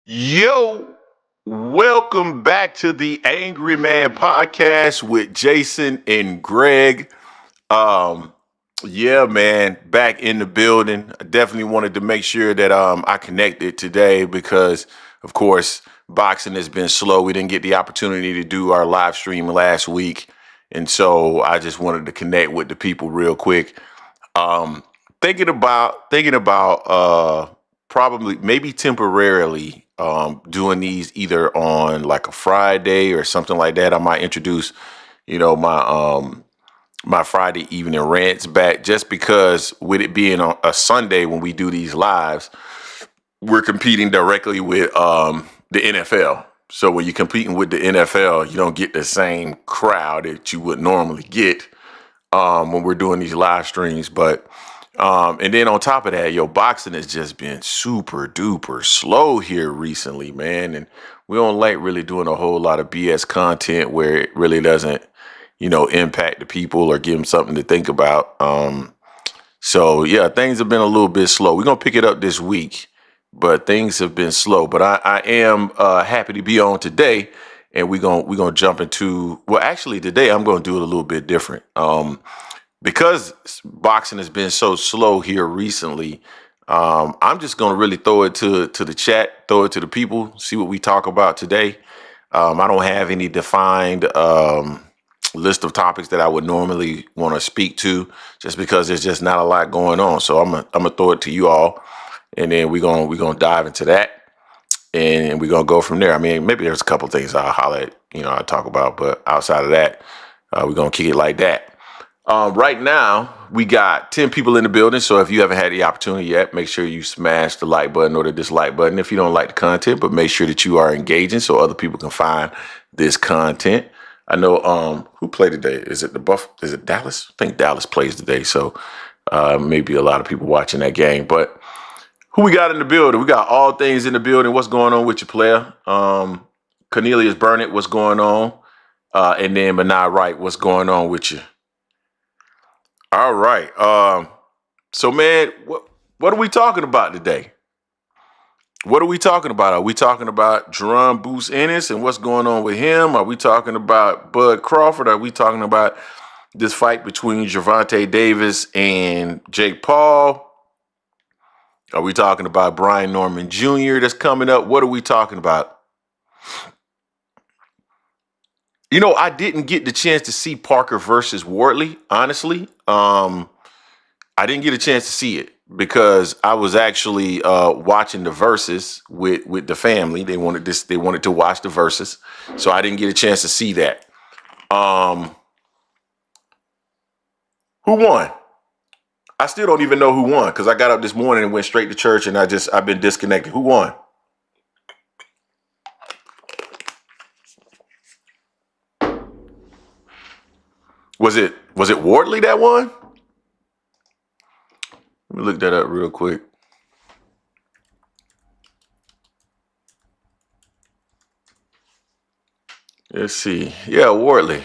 Yo, welcome back to the Angry Man podcast with Jason and Greg. Um, yeah, man, back in the building. I definitely wanted to make sure that I connected today because, of course, boxing has been slow. We didn't get the opportunity to do our live stream last week, and so I just wanted to connect with the people real quick. Um, thinking about probably maybe temporarily doing these either on like a Friday or something like that. I might introduce, my Friday evening rants back just because with it being on a Sunday when we do these lives, we're competing directly with the NFL. So when you're competing with the NFL, you don't get the same crowd that you would normally get when we're doing these live streams. But and then on top of that, boxing has just been super duper slow here recently, man. And we don't like really doing a whole lot of BS content where it really doesn't, impact the people or give them something to think about. So yeah, things have been a little bit slow. We're gonna pick it up this week, but things have been slow. But I am happy to be on today, and we're gonna jump into actually today I'm gonna do it a little bit different. Because boxing has been so slow here recently, I'm just going to really throw it to the chat, throw it to the people, see what we talk about today. I don't have any defined list of topics that I would normally want to speak to, just because there's just not a lot going on. So I'm gonna throw it to you all, and then we're gonna dive into that, and we're gonna go from there. I mean, maybe there's a couple things I'll holler at, I'll talk about, but outside of that, we're gonna kick it like that. Right now, we got 10 people in the building. So if you haven't had the opportunity yet, make sure you smash the like button or the dislike button if you don't like the content, but make sure that you are engaging so other people can find this content. I know who played today? Is it is it Dallas? I think Dallas plays today. So maybe a lot of people watching that game. But who we got in the building? We got all things in the building. What's going on with your player? Cornelius Burnett, what's going on? And then Manai Wright, what's going on with you? All right. So man, what are we talking about today? What are we talking about? Are we talking about Jaron Ennis and what's going on with him? Are we talking about Bud Crawford? Are we talking about this fight between Gervonta Davis and Jake Paul? Are we talking about Brian Norman Jr. that's coming up? What are we talking about? I didn't get the chance to see Parker versus Wardley, honestly. I didn't get a chance to see it because I was actually watching the verses with the family. They wanted to watch the verses, so I didn't get a chance to see that. Who won? I still don't even know who won because I got up this morning and went straight to church, and I've been disconnected. Who won? Was it Wardley that won? Let me look that up real quick. Let's see. Yeah, Wardley.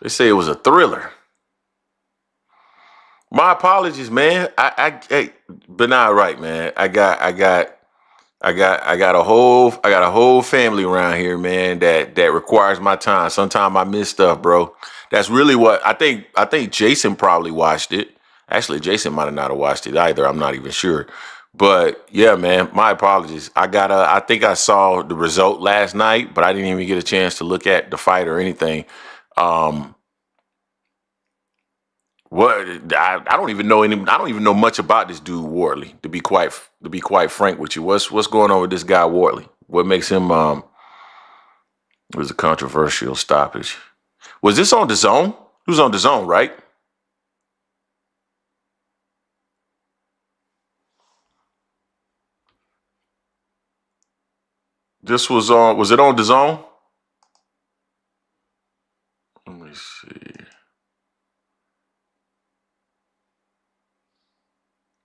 They say it was a thriller. My apologies, man. But not right, man. I got a whole family around here, man, that requires my time. Sometimes I miss stuff, bro. That's really what I think. I think Jason probably watched it. Actually, Jason might have not have watched it either. I'm not even sure. But yeah, man, my apologies. I think I saw the result last night, but I didn't even get a chance to look at the fight or anything. I don't even know I don't even know much about this dude Wardley, to be quite frank with you. What's going on with this guy Wardley? What makes him was a controversial stoppage? Was this on the zone? It was on the zone, right? This was it on the zone? Let me see.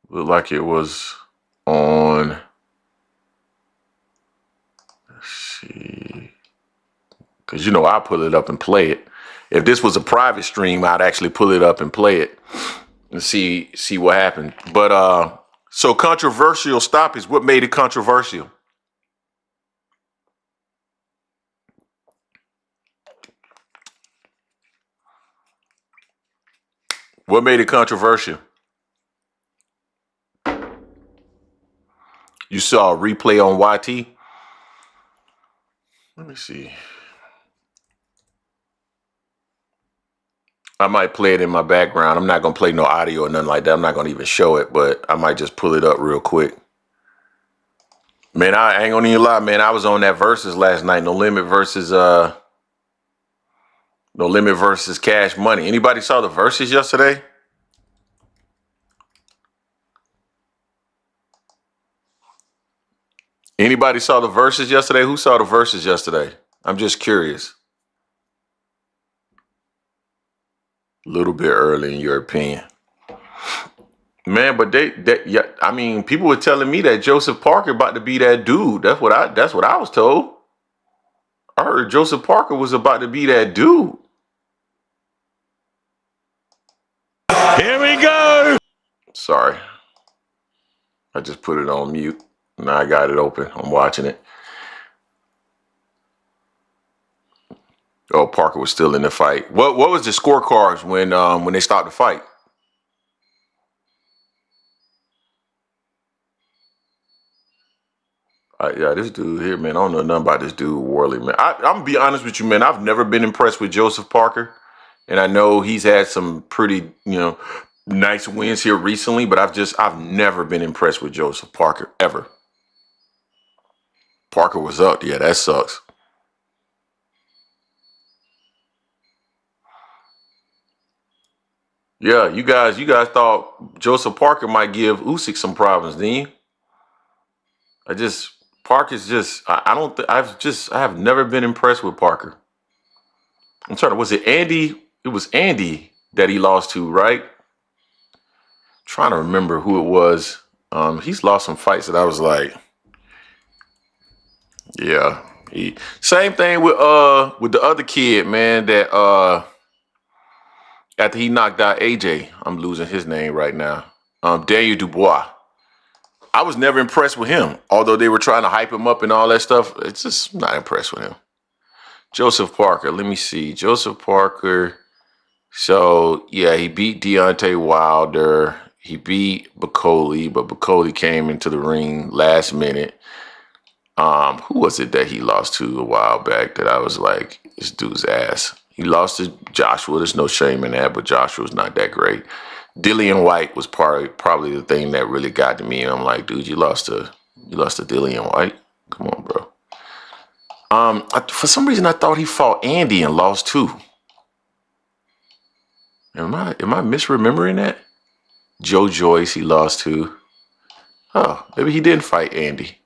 Looked like it was on. Let's see. Because I pull it up and play it. If this was a private stream, I'd actually pull it up and play it and see what happened. But so controversial stoppage. What made it controversial? What made it controversial? You saw a replay on YT? Let me see. I might play it in my background. I'm not going to play no audio or nothing like that. I'm not going to even show it, but I might just pull it up real quick. Man, I ain't gonna even lie, man. I was on that versus last night. No Limit versus Cash Money. Anybody saw the versus yesterday? Anybody saw the verses yesterday? Who saw the verses yesterday? I'm just curious. A little bit early in your opinion. Man, but yeah, I mean, people were telling me that Joseph Parker about to be that dude. That's what I was told. I heard Joseph Parker was about to be that dude. Here we go. Sorry. I just put it on mute. Now I got it open. I'm watching it. Oh, Parker was still in the fight. What was the scorecards when they stopped the fight? Yeah, this dude here, man. I don't know nothing about this dude, Worley, man. I'm gonna be honest with you, man. I've never been impressed with Joseph Parker, and I know he's had some pretty, nice wins here recently. But I've never been impressed with Joseph Parker ever. Parker was up. Yeah, that sucks. Yeah, you guys thought Joseph Parker might give Usyk some problems, didn't you? Parker's just, I don't, I have never been impressed with Parker. I'm sorry, was it Andy? It was Andy that he lost to, right? Trying to remember who it was. He's lost some fights that I was like, yeah. Same thing with the other kid, man, that after he knocked out AJ, I'm losing his name right now. Daniel Dubois. I was never impressed with him, although they were trying to hype him up and all that stuff. It's just not impressed with him. Joseph Parker, let me see. Joseph Parker. So yeah, he beat Deontay Wilder. He beat Bacoli, but Bacoli came into the ring last minute. Who was it that he lost to a while back that I was like, this dude's ass? He lost to Joshua. There's no shame in that, but Joshua's not that great. Dillian White was probably the thing that really got to me, and I'm like, dude, you lost to Dillian White. Come on, bro. For some reason, I thought he fought Andy and lost too. Am I misremembering that? Joe Joyce, he lost to. Oh, maybe he didn't fight Andy.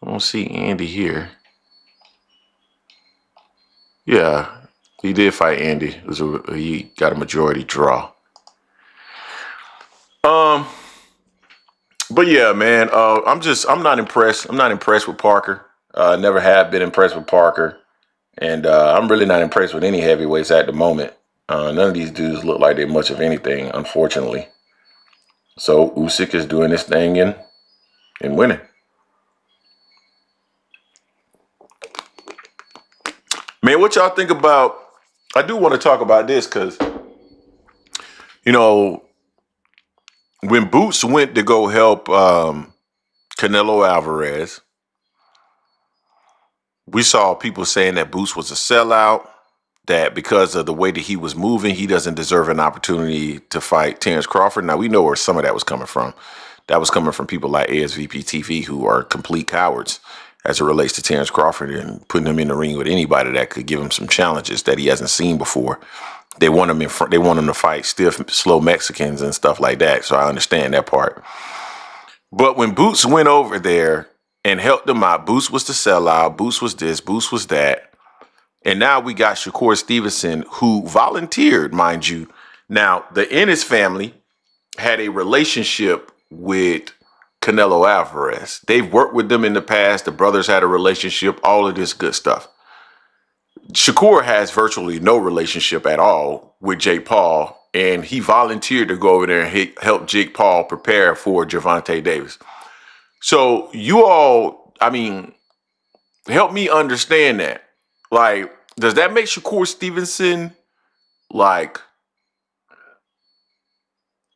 I don't see Andy here. Yeah, he did fight Andy. He got a majority draw. But yeah, man, I'm not impressed. I'm not impressed with Parker. Never have been impressed with Parker. And I'm really not impressed with any heavyweights at the moment. None of these dudes look like they're much of anything, unfortunately. So Usyk is doing this thing and winning. Man, what y'all think about? I do want to talk about this because, when Boots went to go help Canelo Alvarez, we saw people saying that Boots was a sellout, that because of the way that he was moving, he doesn't deserve an opportunity to fight Terence Crawford. Now, we know where some of that was coming from. That was coming from people like ASVP TV who are complete cowards as it relates to Terence Crawford and putting him in the ring with anybody that could give him some challenges that he hasn't seen before. They want him in front. They want him to fight stiff, slow Mexicans and stuff like that. So I understand that part. But when Boots went over there and helped them out, Boots was the sellout. Boots was this. Boots was that. And now we got Shakur Stevenson, who volunteered, mind you. Now, the Ennis family had a relationship with Canelo Alvarez. They've worked with them in the past. The brothers had a relationship, all of this good stuff. Shakur has virtually no relationship at all with Jake Paul, and he volunteered to go over there and help Jake Paul prepare for Gervonta Davis. So you all, help me understand that. Like, does that make Shakur Stevenson, like,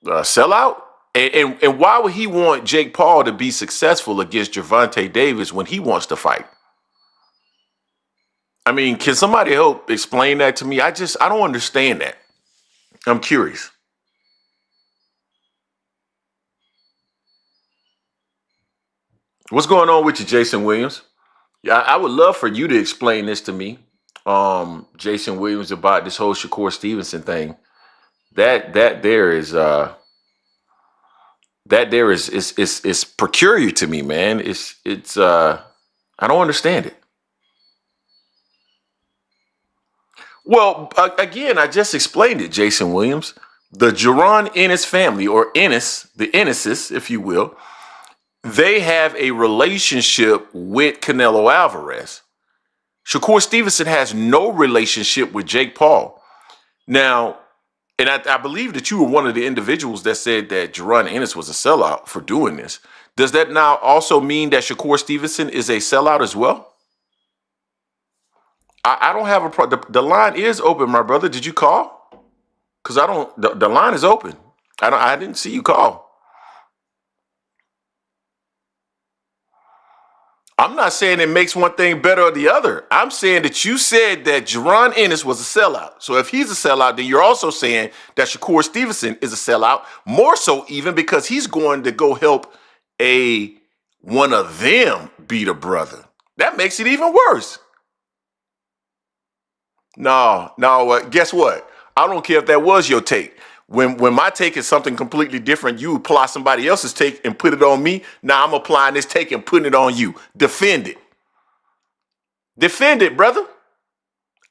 Sellout? And why would he want Jake Paul to be successful against Gervonta Davis when he wants to fight? I mean, can somebody help explain that to me? I don't understand that. I'm curious. What's going on with you, Jason Williams? Yeah, I would love for you to explain this to me, Jason Williams, about this whole Shakur Stevenson thing. That there is peculiar to me, man. It's I don't understand it. Well, again, I just explained it, Jason Williams. The Jaron Ennis family, or Ennis, the Ennises, if you will, they have a relationship with Canelo Alvarez. Shakur Stevenson has no relationship with Jake Paul. Now, and I believe that you were one of the individuals that said that Jaron Ennis was a sellout for doing this. Does that now also mean that Shakur Stevenson is a sellout as well? I don't have a problem. The line is open, my brother. Did you call? Because I don't. The line is open. I didn't see you call. I'm not saying it makes one thing better or the other. I'm saying that you said that Jaron Ennis was a sellout. So if he's a sellout, then you're also saying that Shakur Stevenson is a sellout. More so even because he's going to go help one of them beat a brother. That makes it even worse. No. Guess what? I don't care if that was your take. When my take is something completely different, you apply somebody else's take and put it on me. Now I'm applying this take and putting it on you. Defend it. Defend it, brother.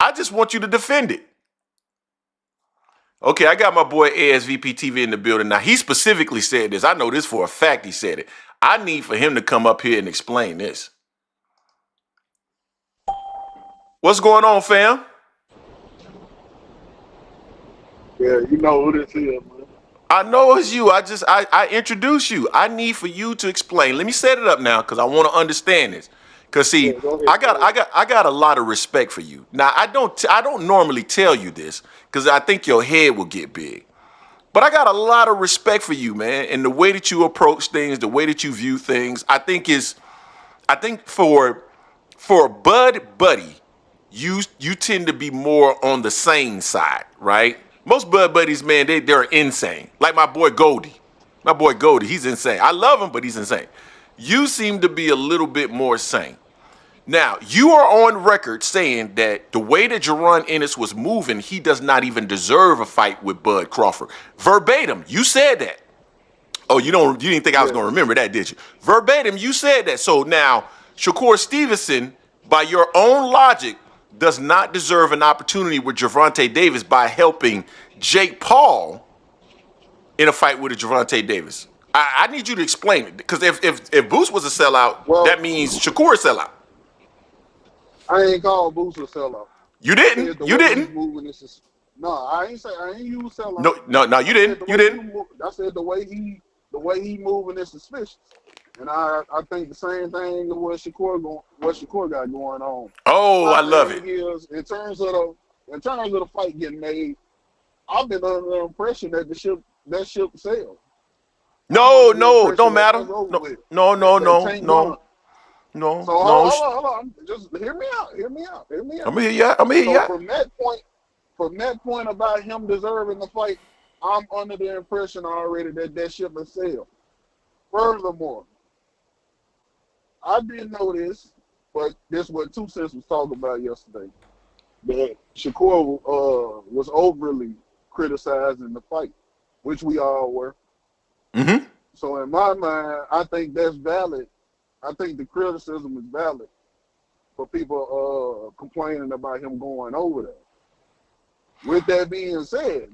I just want you to defend it. Okay, I got my boy ASVP TV in the building. Now, he specifically said this. I know this for a fact he said it. I need for him to come up here and explain this. What's going on, fam? Yeah, you know who this is, man. I know it's you. I introduce you. I need for you to explain. Let me set it up now because I want to understand this. Cause see, Yeah, go ahead, I got a lot of respect for you. Now I don't normally tell you this because I think your head will get big. But I got a lot of respect for you, man, and the way that you approach things, the way that you view things. I think for a bud buddy, you tend to be more on the sane side, right? Most bud buddies, man, they're insane. Like my boy Goldie. My boy Goldie, he's insane. I love him, but he's insane. You seem to be a little bit more sane. Now, you are on record saying that the way that Jaron Ennis was moving, he does not even deserve a fight with Bud Crawford. Verbatim, you said that. Oh, you didn't think I was going to remember that, did you? Verbatim, you said that. So now, Shakur Stevenson, by your own logic, does not deserve an opportunity with Gervonta Davis by helping Jake Paul in a fight with a Gervonta Davis. I need you to explain it, because if Boost was a sellout, that means Shakur is a sellout. I ain't called Boost a sellout. You didn't. You didn't. No, I ain't use sellout. No, you didn't. You didn't. I said the way he moving is suspicious. And I think the same thing as what Shakur got going on. Oh, I love it. In terms of the fight getting made, I've been under the impression that that ship sailed. No, don't matter. No. So hold on. Just hear me out. I'm gonna hear you out. From that point about him deserving the fight, I'm under the impression already that ship has sailed. Furthermore, I didn't know this, but this is what 2 Cents was talking about yesterday. That Shakur was overly criticizing the fight, which we all were. Mm-hmm. So in my mind, I think that's valid. I think the criticism is valid for people complaining about him going over there. With that being said,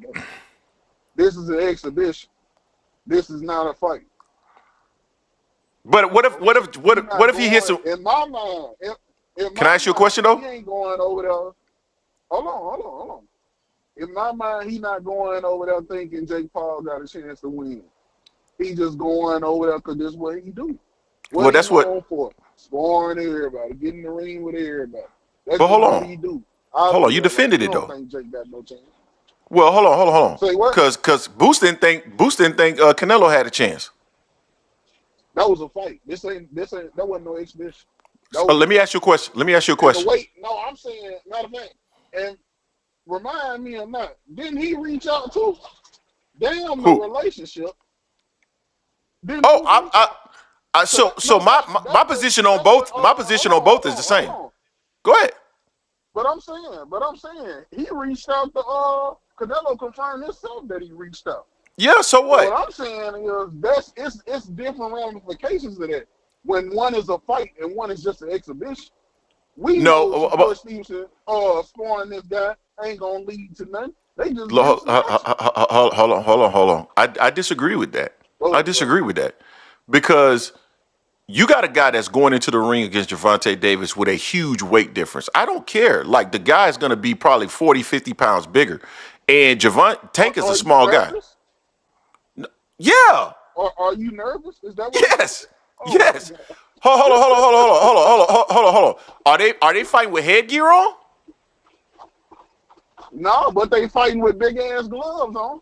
this is an exhibition. This is not a fight. But what if he hits him? In my mind, Can I ask you a question though? He ain't going over there. Hold on. In my mind, he not going over there thinking Jake Paul got a chance to win. He just going over there because this is what he do. That's what. For? Scoring everybody, getting in the ring with everybody. That's but hold what on. he do. Hold on, you defended it though. I don't think Jake got no chance. Well, hold on. Say what? Cause Boost didn't think Canelo had a chance. That was a fight. That wasn't no exhibition. That was a Let me fight. ask you a question. Let me ask you a And the question. weight, no, I'm saying, matter of fact, and remind me or not, didn't he reach out to damn the Who? relationship? Didn't Oh, Boost reach out? so No, my position on that's what both my position on both is the same. hold on. Go ahead. But I'm saying, he reached out to Canelo confirmed himself that he reached out. Yeah. So So what what? I'm saying is it's different ramifications of that. When one is a fight and one is just an exhibition. We know No. Shakur Stevenson scoring this guy ain't gonna lead to nothing. They just getting Hold some action. hold on. I disagree with that. Go I ahead, go ahead. disagree with that because you got a guy that's going into the ring against Gervonta Davis with a huge weight difference. I don't care. Like the guy is going to be probably 40, 50 pounds bigger. And Javon Tank is a Are you small guy. nervous? Yeah. Or are you nervous? Is that what it is? Yes. Oh my Yes. God. Hold on. Are they fighting with headgear on? No, but they fighting with big ass gloves on.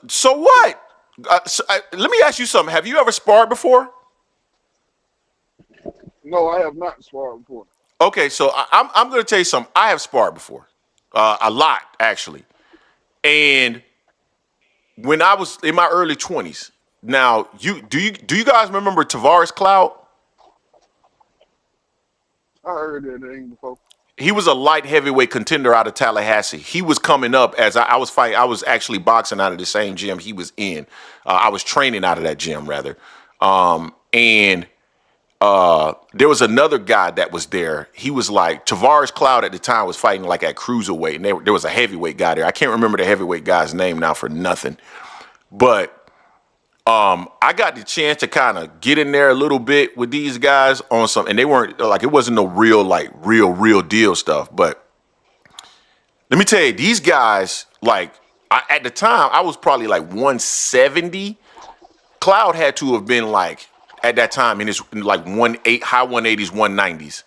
So what? Let me ask you something. Have you ever sparred before? No, I have not sparred before. Okay, so I'm going to tell you something. I have sparred before, a lot actually, and when I was in my early 20s. Now, do you guys remember Tavares Cloud? I heard that name before. He was a light heavyweight contender out of Tallahassee. He was coming up as I was fighting. I was actually boxing out of the same gym he was in. I was training out of that gym rather, and there was another guy that was there. He was like Tavares Cloud at the time was fighting like at cruiserweight, and there was a heavyweight guy there. I can't remember the heavyweight guy's name now for nothing, but I got the chance to kind of get in there a little bit with these guys on some, and they weren't like it wasn't no real like real deal stuff. But let me tell you, these guys like at the time I was probably like 170. Cloud had to have been like at that time in his like high 180s, 190s.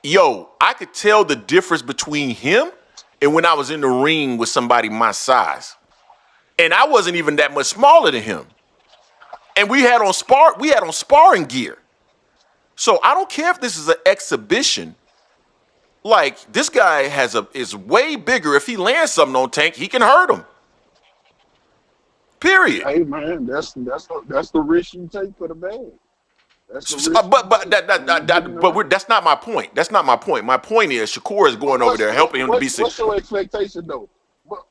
Yo, I could tell the difference between him and when I was in the ring with somebody my size. And I wasn't even that much smaller than him. And we had on sparring gear. So I don't care if this is an exhibition. Like this guy is way bigger. If he lands something on Tank, he can hurt him. Period. Hey man, that's the risk you take for the bag. That's the risk That's not my point. That's not my point. My point is Shakur is going over there helping him to be sick. What's your expectation though? But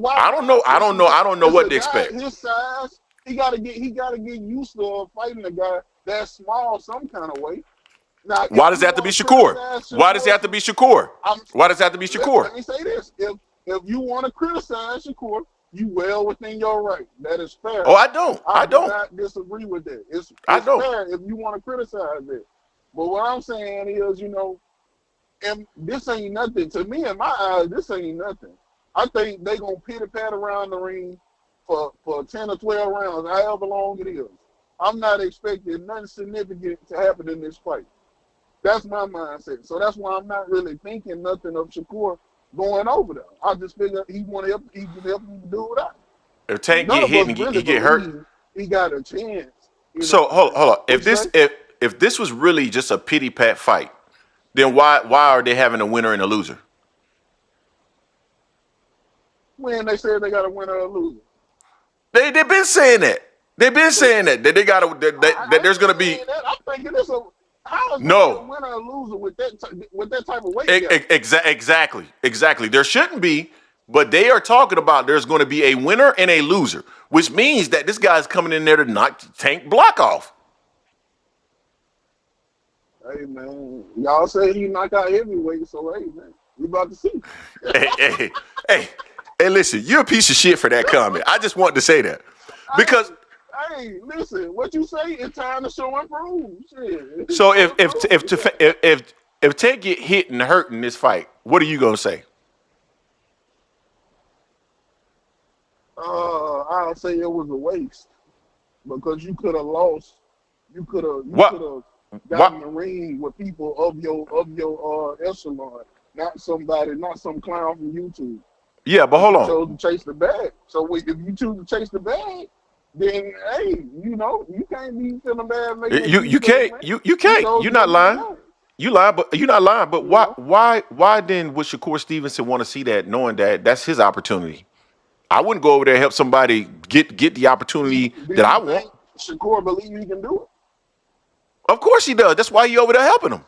why? I don't know. I don't know It's what a to guy expect. his size. He gotta get used to fighting a guy that's small some kind of way. Now, Why if does you it have to be want to Shakur? criticize Why does it have to be Shakur? Why does it have to be Shakur? let me say this: if you want to criticize Shakur, you well within your right. That is fair. Oh, I don't. I do don't. not disagree with that. It's I don't. fair if you want to criticize it. But what I'm saying is, and this ain't nothing to me in my eyes. This ain't nothing. I think they gonna pit a pat around the ring for 10 or 12 rounds, however long it is. I'm not expecting nothing significant to happen in this fight. That's my mindset. So that's why I'm not really thinking nothing of Shakur going over there. I just figure he can help him do it out. If Tank None get of hit us and really he get hurt. believe he got a chance. So hold on. What you say? If this was really just a pity pat fight, then why are they having a winner and a loser? When they said they got a winner or a loser. They've been saying that. They've been saying that they got to that there's going to be I'm thinking it's a how is no there a winner or loser with that type of weight gap? Exactly. There shouldn't be, but they are talking about there's going to be a winner and a loser, which means that this guy's coming in there to knock Tank block off. Hey man, y'all say he knock out heavyweight, so hey man, we about to see. Hey, listen, you're a piece of shit for that comment. I just wanted to say that because. Hey, listen, what you say? It's time to show and prove. Shit. So if Tank get hit and hurt in this fight, what are you gonna say? I'll say it was a waste because you could have lost. You could have gotten the ring with people of your echelon, not some clown from YouTube. Yeah, but But hold you on. chose to chase the bag. So if you choose to chase the bag, then hey, you can't be feeling bad making You you excuses, can't man. you You can't. chose You're to go not get the lying. bag. You lying, but you're not lying. But You why know, why why then would Shakur Stevenson want to see that, knowing that that's his opportunity? I wouldn't go over there and help somebody get the opportunity do that I you want. think Shakur believe he can do it? Of course he does. That's why he over there helping him.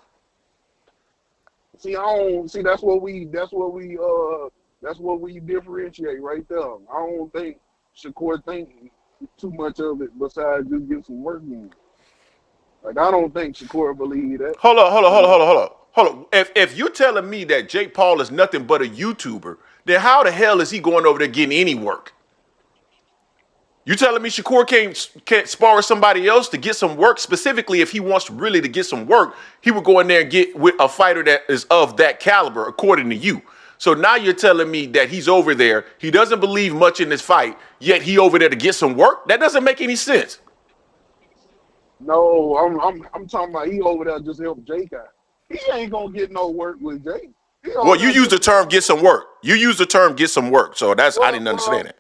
See, I don't see. That's what we differentiate right there. I don't think Shakur think too much of it besides just get some work in. Like I don't think Shakur believe that. Hold on, hold on, You hold on, hold know. on, hold on. Hold on. If you're telling me that Jake Paul is nothing but a YouTuber, then how the hell is he going over there getting any work? You telling me Shakur can't spar with somebody else to get some work? Specifically, if he wants really to get some work, he would go in there and get with a fighter that is of that caliber, according to you. So now you're telling me that he's over there. He doesn't believe much in this fight, yet he over there to get some work. That doesn't make any sense. No, I'm talking about he over there just help Jake out. He ain't gonna get no work with Jake. He Well, over you there use the just to term help get Jake some out. work. You use the term get some work. So I Well, didn't understand well, it.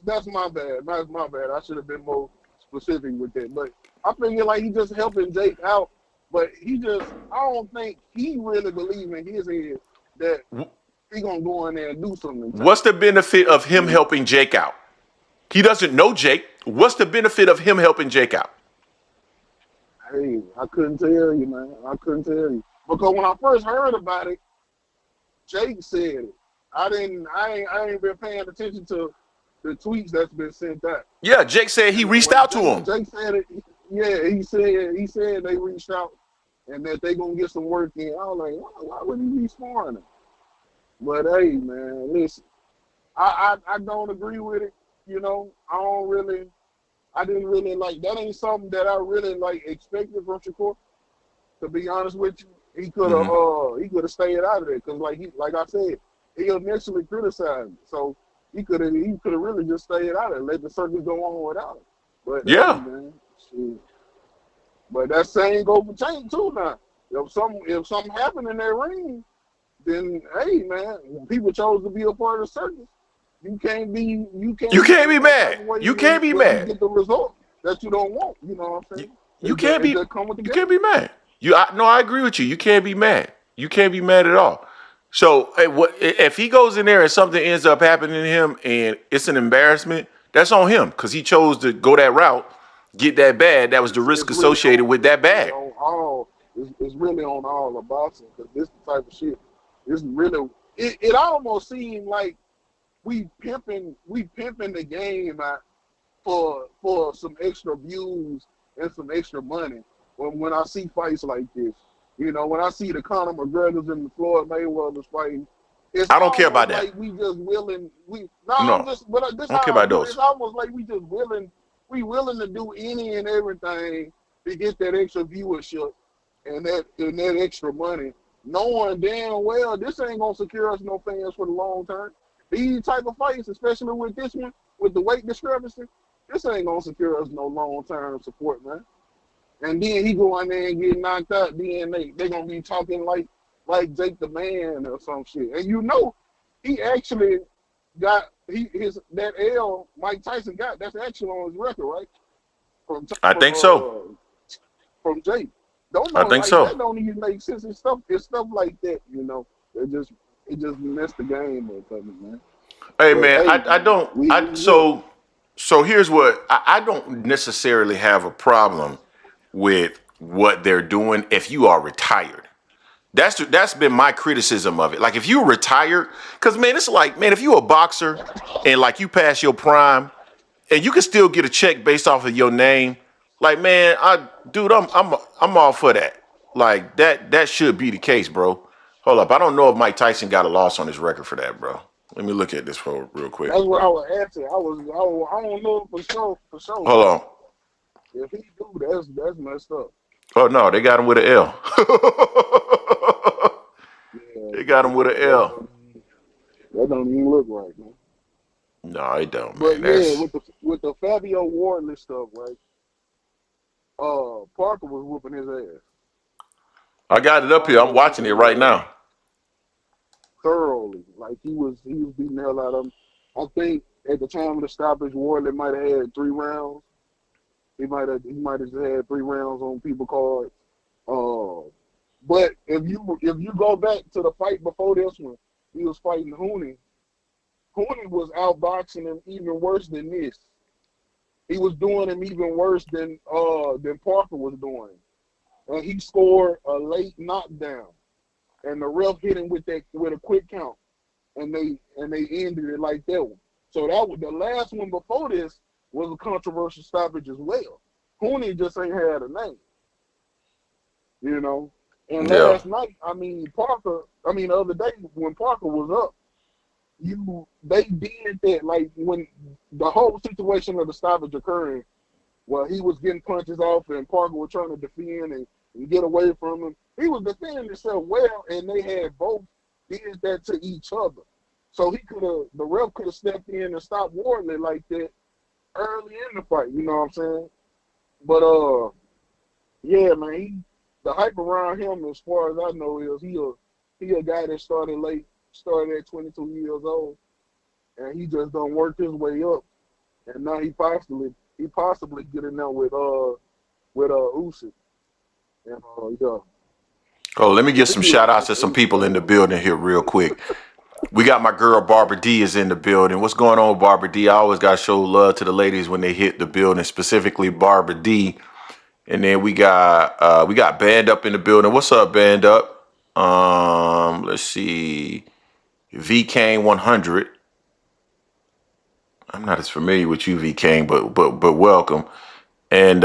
that's my bad. That's my bad. I should have been more specific with that. But I feel like he just helping Jake out. But I don't think he really believes in his head that he gonna go in there and do something in What's time. the benefit of him You know, helping Jake out? He doesn't know Jake. What's the benefit of him helping Jake out? hey, I couldn't tell you, man. I couldn't tell you because when I first heard about it, Jake said it. I ain't been paying attention to the tweets that's been sent out. Yeah, Jake said he And reached when out to Jake him. Jake said it, yeah, he said they reached out and that they gonna get some work in. I was like, why would he be sparring him? But hey, man, listen, I don't agree with it. I didn't really like that. Ain't something that I really like expected from Shakur. To be honest with you, Hmm. he could have stayed out of there because like I said, he initially criticized it. So he could have really just stayed out of it, let the circus go on without him. But hey, Yeah. man, shit. But that same go for Tank too now. If something happened in that ring, then hey, man, when people chose to be a part of the circus, You you can't can't feel be no type mad. of way You when can't be when you mad. get the result that you don't want. You know what I'm You, saying? you It just can't it be just come with the you can't game. be mad. No, I agree with you. You can't be mad. You can't be mad at all. So if he goes in there and something ends up happening to him and it's an embarrassment, that's on him because he chose to go that route, get that bag. That was the risk It's really associated on with it's that really bag. on all it's really on all the boxing because this type of shit is really it almost seemed like we pimping the game out for some extra views and some extra money when I see fights like this. When I see the Conor McGregor's and the Floyd Mayweather's fighting, it's I don't care almost about that. like we just willing. We no, I'm No, just but this I don't care how I about view it. those. It's almost like we just willing. We willing to do any and everything to get that extra viewership and that extra money, knowing damn well this ain't gonna secure us no fans for the long term. These type of fights, especially with this one, with the weight discrepancy, this ain't gonna secure us no long term support, man. And then he go in there and get knocked out. Then they gonna be talking like Jake the Man or some shit. And he actually got his that L Mike Tyson got. That's actually on his record, right? From I from think so. from Jake. Don't I know think like so. that don't even make sense. It's stuff like that. It just messed the game up for me, man. Hey But man, hey, I man, don't we I good. so here's what I don't necessarily have a problem with what they're doing if you are retired. That's been my criticism of it. Like if you retired, because man, it's like man, if you a boxer and like you pass your prime and you can still get a check based off of your name, like man, I'm all for that. Like that should be the case, bro. Hold up, I don't know if Mike Tyson got a loss on his record for that, bro. Let me look at this for real quick. That's what I was asking. I don't know for sure, Hold but on. if he do, that's messed up. Oh no, they got him with an L. Yeah, They got him with an L. that don't even look right, man. No, it don't, man. But yeah, That's with the Fabio Wardley stuff, right? Parker was whooping his ass. I got it up here. Parker I'm was watching whooping it his right ass. now. thoroughly. Like he was beating the hell out of him. I think at the time of the stoppage, Wardley might have had 3 rounds. He might have just had 3 rounds on people cards. But if you go back to the fight before this one, he was fighting Hooney. Hooney was outboxing him even worse than this. He was doing him even worse than Parker was doing. And he scored a late knockdown. And the ref hit him with a quick count. And they ended it like that one. So that was the last one before this was a controversial stoppage as well. Hooney just ain't had a name. You know? And Yeah. last night, the other day when Parker was up, they did that, like when the whole situation of the stoppage occurring, well, he was getting punches off and Parker was trying to defend and get away from him. He was defending himself well, and they had both did that to each other. So the ref could have stepped in and stopped Wardley like that early in the fight. You know what I'm saying? But yeah, man, the hype around him, as far as I know, is he a guy that started late. Started at 22 years old, and he just don't work his way up, and now he possibly getting there with Usyk, and yeah. Oh, let me give some shout outs to some people in the building here real quick. We got my girl Barbara D is in the building. What's going on, Barbara D? I always got to show love to the ladies when they hit the building, specifically Barbara D. And then we got Band Up in the building. What's up, Band Up? Let's see. V Kane 100. I'm not as familiar with you, V Kane, but welcome. And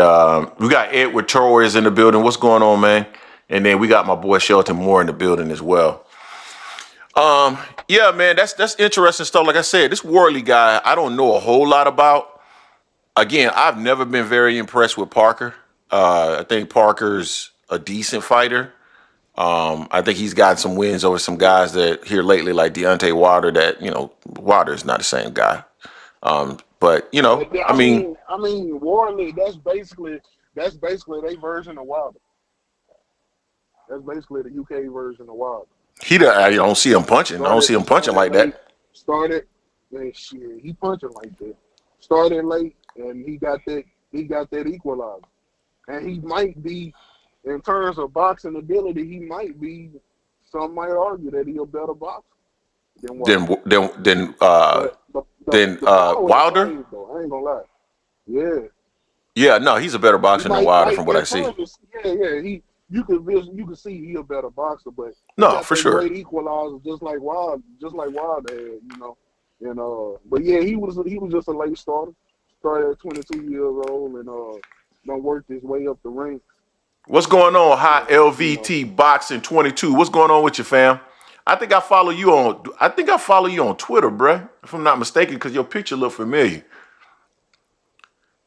we got Edward Torres in the building. What's going on, man? And then we got my boy Shelton Moore in the building as well. Yeah, man, that's interesting stuff. Like I said, this Wardley guy, I don't know a whole lot about. Again, I've never been very impressed with Parker. I think Parker's a decent fighter. I think he's gotten some wins over some guys that here lately, like Deontay Wilder. That Wilder is not the same guy. But I mean, Wardley. That's basically their version of Wilder. That's basically the UK version of Wilder. I don't see him punching. I don't see him punching like late, that. Started, man, shit. He punching like that. Started late, and he got that equalizer, and he might be. In terms of boxing ability, he might be. Some might argue that he's a better boxer than Wilder. Than Wilder. Same, though. I ain't gonna lie. Yeah. Yeah, no, he's a better boxer than Wilder from what I see. You could see he a better boxer, but no, for sure. Great equalizer, just like Wilder had, And but yeah, he was just a late starter. Started at 22 years old and done worked his way up the ranks. What's going on, Hot LVT Boxing 22? What's going on with you, fam? I think I follow you on Twitter, bruh, if I'm not mistaken, because your picture look familiar.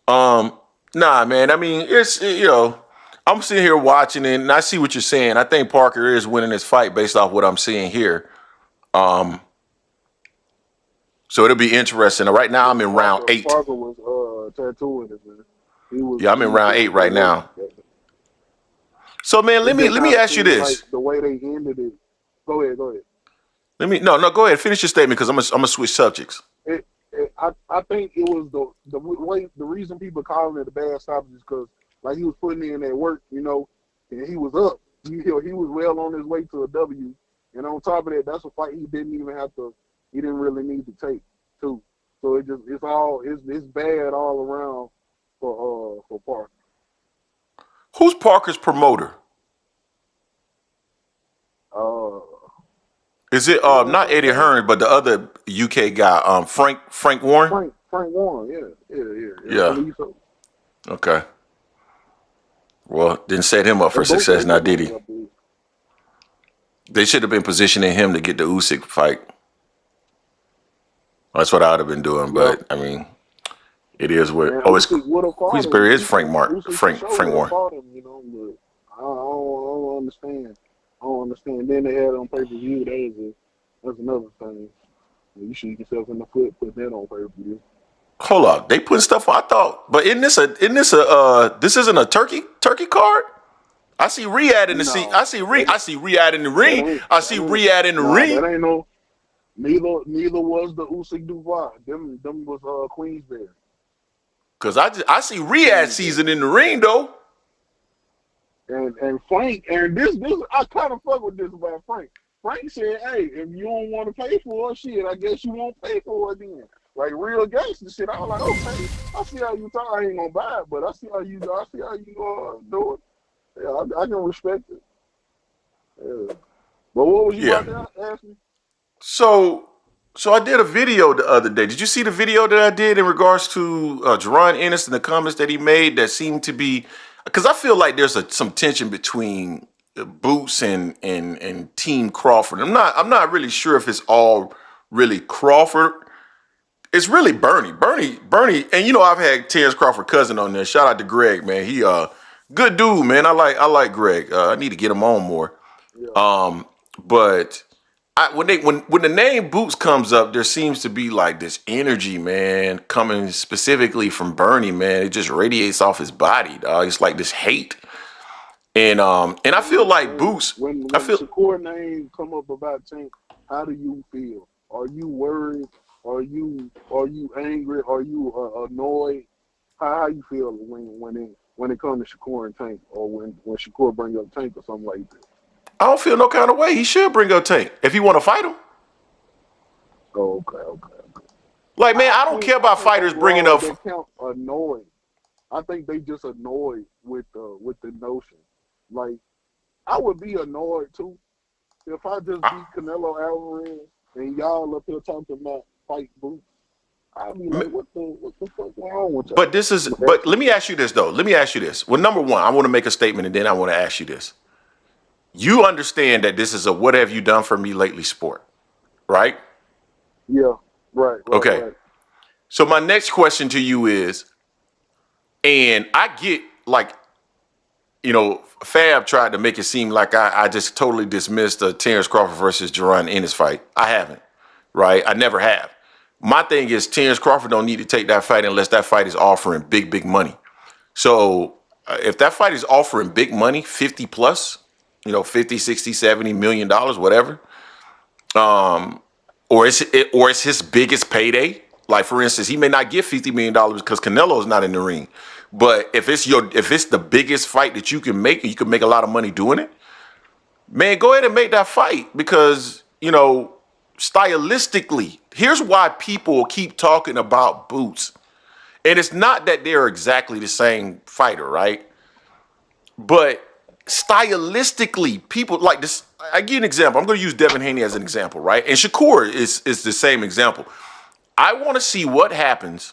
Nah, man. I mean, I'm sitting here watching it, and I see what you're saying. I think Parker is winning this fight based off what I'm seeing here. So it'll be interesting. Right now, I'm in round 8. Parker was tattooing it, man. I'm in round 8 right now. So, man, let me ask you this. Like the way they ended it. Go ahead. Go ahead. Finish your statement because I'm gonna switch subjects. I think it was the reason people calling it a bad stoppage is because like he was putting in that work, and he was up. He was well on his way to a W, and on top of that, that's a fight he didn't really need to take too. So it's bad all around for Parker. Who's Parker's promoter? Is it not Eddie Hearn, but the other UK guy, Frank Warren? Frank Warren, yeah. Yeah. I believe so. Okay. Well, didn't set him up for success, now did he? They should have been positioning him to get the Usyk fight. That's what I would have been doing, but I mean, it is what. Queensberry is Frank Warren. But I don't understand. Then they had it on pay-per-view. That's another thing. You shoot yourself in the foot putting that on pay-per-view. Hold up, they putting stuff on. I thought, but this isn't a turkey card? I see Riyadh in the seat. No, I see Riyadh in the ring. I see Riyadh in the nah, ring. that ain't no. Neither was the Usyk Dubois. Them was Queensberry. Cause I see Riyadh Queensberry. season in the ring though. And Frank, and this I kind of fuck with this about Frank. Frank said, "Hey, if you don't want to pay for it, shit, I guess you won't pay for it then." Like real gangster shit. I was like, okay, I see how you talk. I ain't gonna buy it, but I see how you do it. Yeah, I can respect it. Yeah. But what was you Yeah. about to ask me? So I did a video the other day. Did you see the video that I did in regards to Jaron Ennis and the comments that he made that seemed to be? Because I feel like there's some tension between Boots and Team Crawford. I'm not really sure if it's all really Crawford. It's really Bernie, and you know I've had Terence Crawford cousin on there. Shout out to Greg, man. He good dude, man. I like Greg. I need to get him on more. Yeah. But when the name Boots comes up, there seems to be like this energy, man, coming specifically from Bernie, man. It just radiates off his body, dog. It's like this hate, and I feel like Boots. When I feel Shakur name come up about Tank, how do you feel? Are you worried? Are you angry? Are you annoyed? How you feel when it comes to Shakur and Tank, or when Shakur bring up Tank or something like that? I don't feel no kind of way. He should bring up Tank if he want to fight him. Oh, okay. Like, man, I don't care about think fighters bringing overall up. they count annoyed. I think they just annoyed with the notion. Like, I would be annoyed too if I just beat Canelo Alvarez and y'all up here talking about fight Boots. I'd be like, what the fuck wrong with y'all? But let me ask you this though. Let me ask you this. Well, number one, I want to make a statement and then I want to ask you this. You understand that this is a what have you done for me lately sport, right? Yeah, right. Okay. So my next question to you is, and I get like, you know, Fab tried to make it seem like I just totally dismissed the Terence Crawford versus Jaron Ennis fight. I haven't, right? I never have. My thing is Terence Crawford don't need to take that fight unless that fight is offering big money. So if that fight is offering big money, 50 plus, you know, 50, 60, 70 million dollars, whatever, or it's his biggest payday. Like for instance, he may not get $50 million because Canelo is not in the ring. But if it's the biggest fight that you can make and you can make a lot of money doing it, man, go ahead and make that fight because, you know, stylistically, here's why people keep talking about Boots. And it's not that they're exactly the same fighter, right? But stylistically, people like this. I give you an example. I'm going to use Devin Haney as an example, right? And Shakur is the same example. I want to see what happens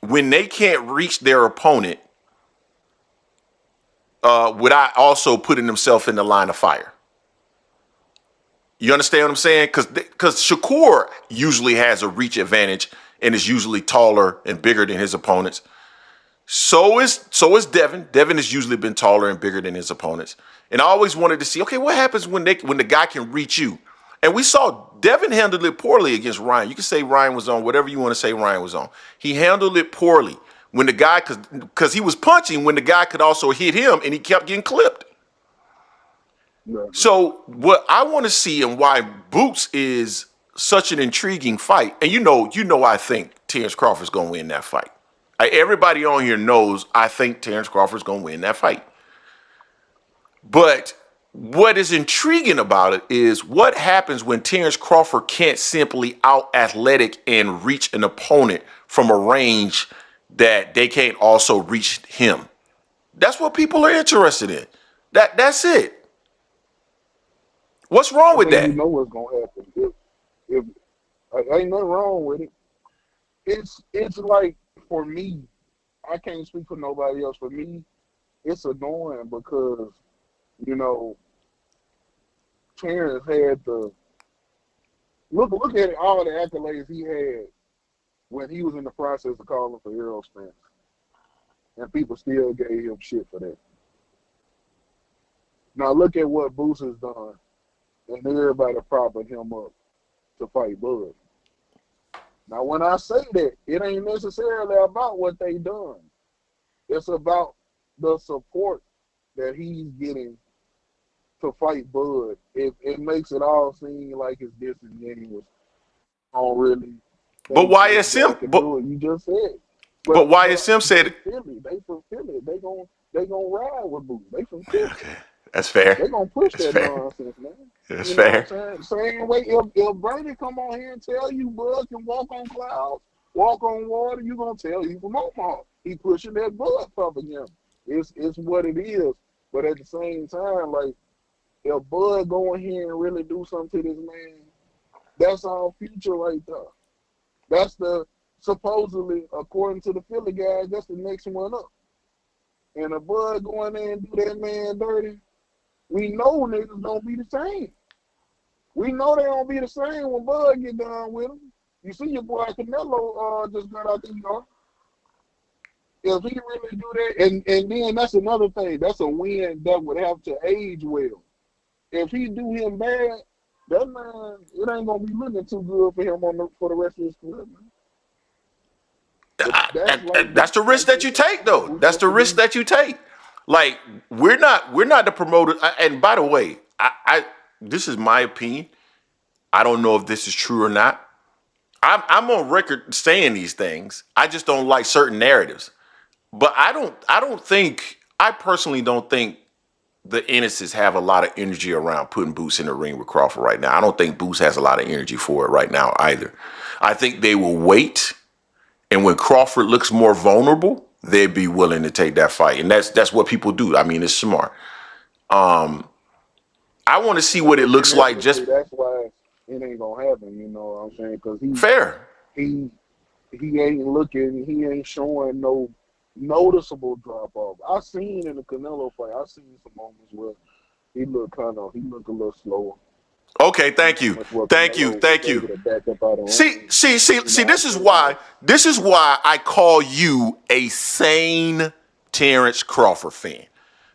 when they can't reach their opponent without also putting themselves in the line of fire. You understand what I'm saying? Because Shakur usually has a reach advantage and is usually taller and bigger than his opponents. So is Devin. Devin has usually been taller and bigger than his opponents. And I always wanted to see, okay, what happens when the guy can reach you? And we saw Devin handled it poorly against Ryan. You can say Ryan was on, whatever you want to say Ryan was on. He handled it poorly when the guy, because he was punching when the guy could also hit him and he kept getting clipped. Right. So what I want to see and why Boots is such an intriguing fight, and you know I think Terence Crawford's going to win that fight. Everybody on here knows I think Terence Crawford's going to win that fight. But what is intriguing about it is what happens when Terence Crawford can't simply out-athletic and reach an opponent from a range that they can't also reach him. That's what people are interested in. That's it. What's wrong with that? You know what's gonna happen. If ain't nothing wrong with it. It's like for me, I can't speak for nobody else. For me, it's annoying because, you know, Terrence had the look at all the accolades he had when he was in the process of calling for Errol Spence. And people still gave him shit for that. Now look at what Boots has done. And everybody propping him up to fight Bud. Now when I say that, it ain't necessarily about what they done. It's about the support that he's getting to fight Bud, it makes it all seem like it's disingenuous. I don't really But think this guy YSM, can but do it. You just said. but But YSM they said, Philly. They from Philly. They gonna ride with Boo. They from okay, Philly. okay, that's fair. They gonna push That's that fair. nonsense, man. That's You know what fair. I'm saying? Same way if Brady come on here and tell you Bud can walk on clouds, walk on water, you gonna tell you from Omaha. He pushing that Bud propaganda. It's what it is. But at the same time, like if Bud go in here and really do something to this man, that's our future right there. That's the supposedly, according to the Philly guys, that's the next one up. And if Bud go in there and do that man dirty, we know niggas don't be the same. We know they don't be the same when Bud get done with him. You see your boy Canelo just got out the yard. If he really do that, and then that's another thing. That's a win that would have to age well. If he do him bad, that man, it ain't gonna be looking too good for him for the rest of his career, man. But that's That's the risk like that they you said, take, man. though. Who That's just the to risk be that you take. Like we're not the promoter. And by the way, I this is my opinion. I don't know if this is true or not. I'm on record saying these things. I just don't like certain narratives. But I personally don't think the Ennises have a lot of energy around putting Boots in the ring with Crawford right now. I don't think Boots has a lot of energy for it right now either. I think they will wait, and when Crawford looks more vulnerable, they'd be willing to take that fight. And that's what people do. I mean, it's smart. I want to see what it looks looking at like. this Just shit, that's why it ain't gonna happen. You know what I'm saying? Because fair. he he ain't looking, he ain't showing no noticeable drop off. I seen in the Canelo fight, I seen some moments where he looked a little slower. Okay, Some thank you. moments where Thank you. Canelo was Thank you. able to back up out of See, range. see, see, You see, know, I this is seen why that. this is why I call you a sane Terence Crawford fan.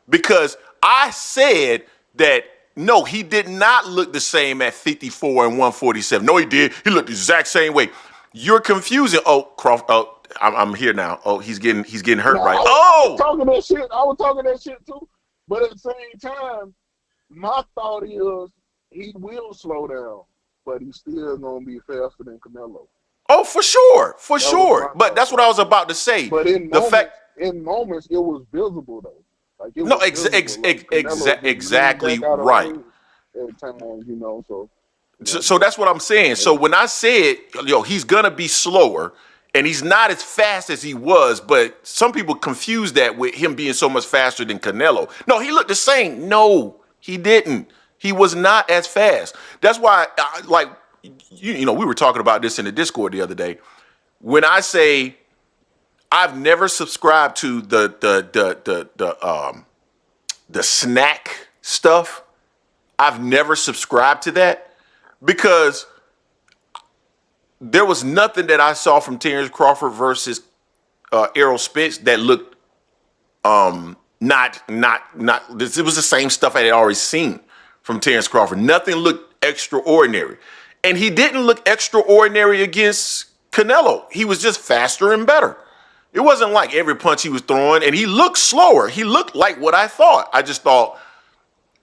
Because I said that no, he did not look the same at 54 and 147. No, he did. He looked the exact same way. You're confusing. Oh, Crawford. Oh, I'm here now. Oh, he's getting hurt, Now right? I was Oh, talking that shit. I was talking that shit too. But at the same time, my thought is he will slow down, but he's still gonna be faster than Canelo. oh, for sure, for That was sure. my But thought that's what I was process. about to say. But The fact. in moments, it was visible though. Like it No, was visible. Like Canelo just leaned exactly back out of right. range at times, you know. So, you So, know, so that's what I'm saying. but So when I said, he's gonna be slower and he's not as fast as he was, but some people confuse that with him being so much faster than Canelo. No, he looked the same. No, he didn't. He was not as fast. That's why, like, we were talking about this in the Discord the other day. When I say I've never subscribed to the snack stuff, I've never subscribed to that because there was nothing that I saw from Terence Crawford versus Errol Spence that looked not. This, it was the same stuff I had already seen from Terence Crawford. Nothing looked extraordinary, and he didn't look extraordinary against Canelo. He was just faster and better. It wasn't like every punch he was throwing, and he looked slower. He looked like what I thought. I just thought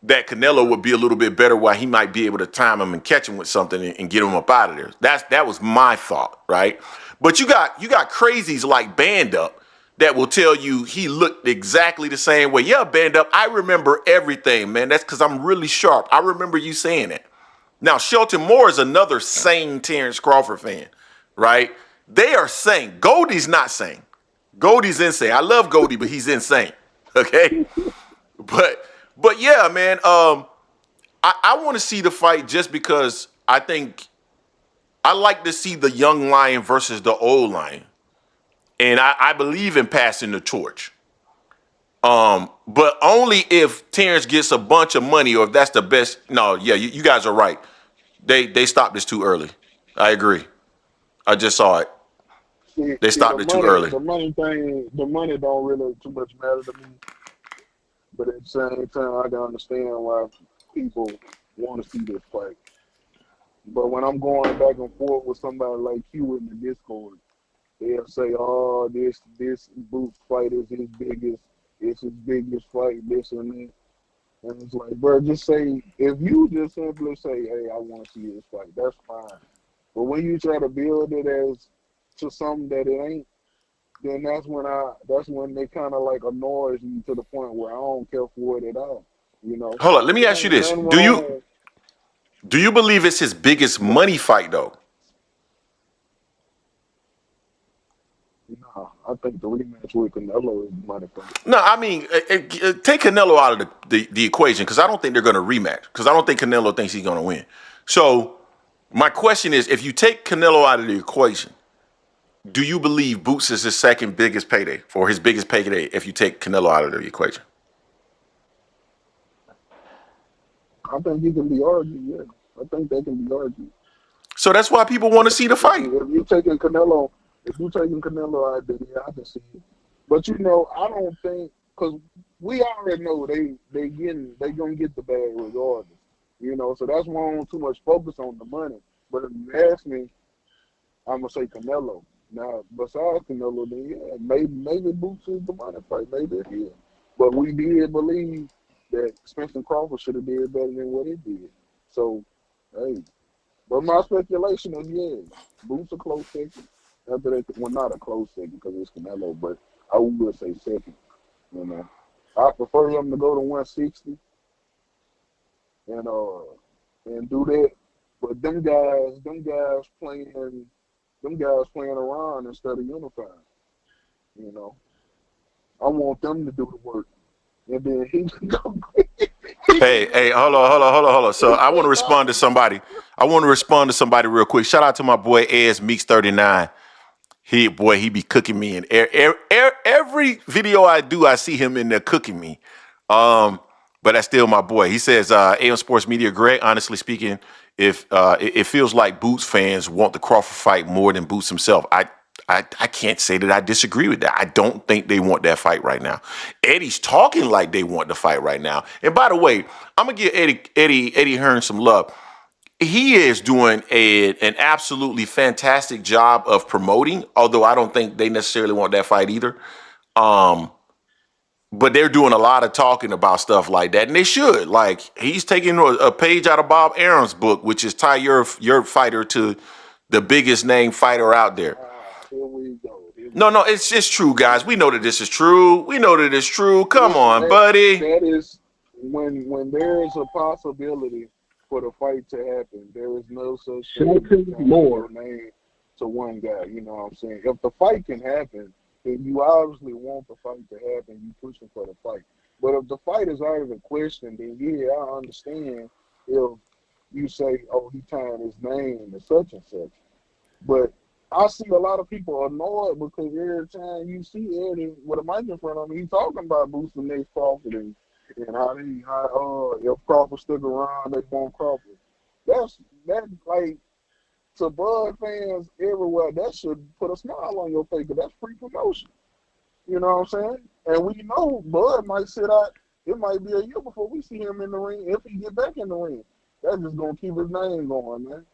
that Canelo would be a little bit better while he might be able to time him and catch him with something and get him up out of there. That was my thought, right? But you got crazies like Band Up that will tell you he looked exactly the same way. Yeah, Band Up, I remember everything, man. That's because I'm really sharp. I remember you saying it. Now, Shelton Moore is another sane Terence Crawford fan, right? They are sane. Goldie's not sane. Goldie's insane. I love Goldie, but he's insane. Okay? But yeah, man. I want to see the fight just because I think I like to see the young lion versus the old lion, and I believe in passing the torch. But only if Terrence gets a bunch of money, or if that's the best. No, yeah, you guys are right. They stopped this too early. I agree. I just saw it. They see stopped it too early. the money thing, the money don't really too much matter to me. But at the same time, I can understand why people want to see this fight. But when I'm going back and forth with somebody like you in the Discord, they'll say, "Oh, this Boots fight is his biggest it's his biggest fight, this and that. And it's like, bro, just say, if you just simply say, hey, I want to see this fight, that's fine. But when you try to build it as to something that it ain't, then that's when they kind of like annoys you to the point where I don't care for it at all. You know, Hold on, let me it ask you ain't this: nothing wrong. do you believe it's his biggest money fight though? Nah, I think the rematch with Canelo is the money fight. No, I mean, take Canelo out of the equation because I don't think they're going to rematch because I don't think Canelo thinks he's going to win. So my question is, if you take Canelo out of the equation, do you believe Boots is his second biggest payday or his biggest payday if you take Canelo out of the equation? I think he can be argued. Yeah, I think they can be argued. So that's why people want to see the fight. If you taking Canelo, if you taking Canelo out there, yeah, I can see it. But you know, I don't think because we already know they gonna get the bag regardless. You know, so that's why I don't too much focus on the money. But if you ask me, I'm gonna say Canelo. Now, besides Canelo, then yeah, maybe Boots is the money fight. Maybe it is. But we did believe that Spencer Crawford should have did better than what he did. So, hey. But my speculation is, yeah, Boots a close second. After that, well, not a close second because it's Canelo, but I would say second. You know, I prefer him to go to 160 and do that. But them guys playing around instead of unifying. You know, I want them to do the work, and then he can go. Hey, hold on. So I want to respond to somebody. I want to respond to somebody real quick. Shout out to my boy Ez Meeks 39. He be cooking me, and every video I do, I see him in there cooking me. But that's still my boy. He says, AM Sports Media, Greg, honestly speaking, if it feels like Boots fans want the Crawford fight more than Boots himself. I can't say that I disagree with that. I don't think they want that fight right now. Eddie's talking like they want the fight right now. And by the way, I'm gonna give Eddie Hearn some love. He is doing an absolutely fantastic job of promoting, although I don't think they necessarily want that fight either. But they're doing a lot of talking about stuff like that, and they should. Like, he's taking a page out of Bob Arum's book, which is tie your fighter to the biggest name fighter out there. Here we go. No, it's just true, guys. We know that this is true. We know that it's true. Come on, buddy. That is when there is a possibility for the fight to happen, there is no such thing as more name to one guy. You know what I'm saying? If the fight can happen, then you obviously want the fight to happen. You pushing for the fight. But if the fight is out of the question, then yeah, I understand if you say, oh, he tying his name to such and such. But I see a lot of people annoyed because every time you see Eddie with a mic in front of him, he's talking about boosting next Crawford and how if Crawford stuck around, they want Crawford. That like to Bud fans everywhere, that should put a smile on your face because that's free promotion. You know what I'm saying? And we know Bud might sit out. It might be a year before we see him in the ring if he get back in the ring. That's just gonna keep his name going, man.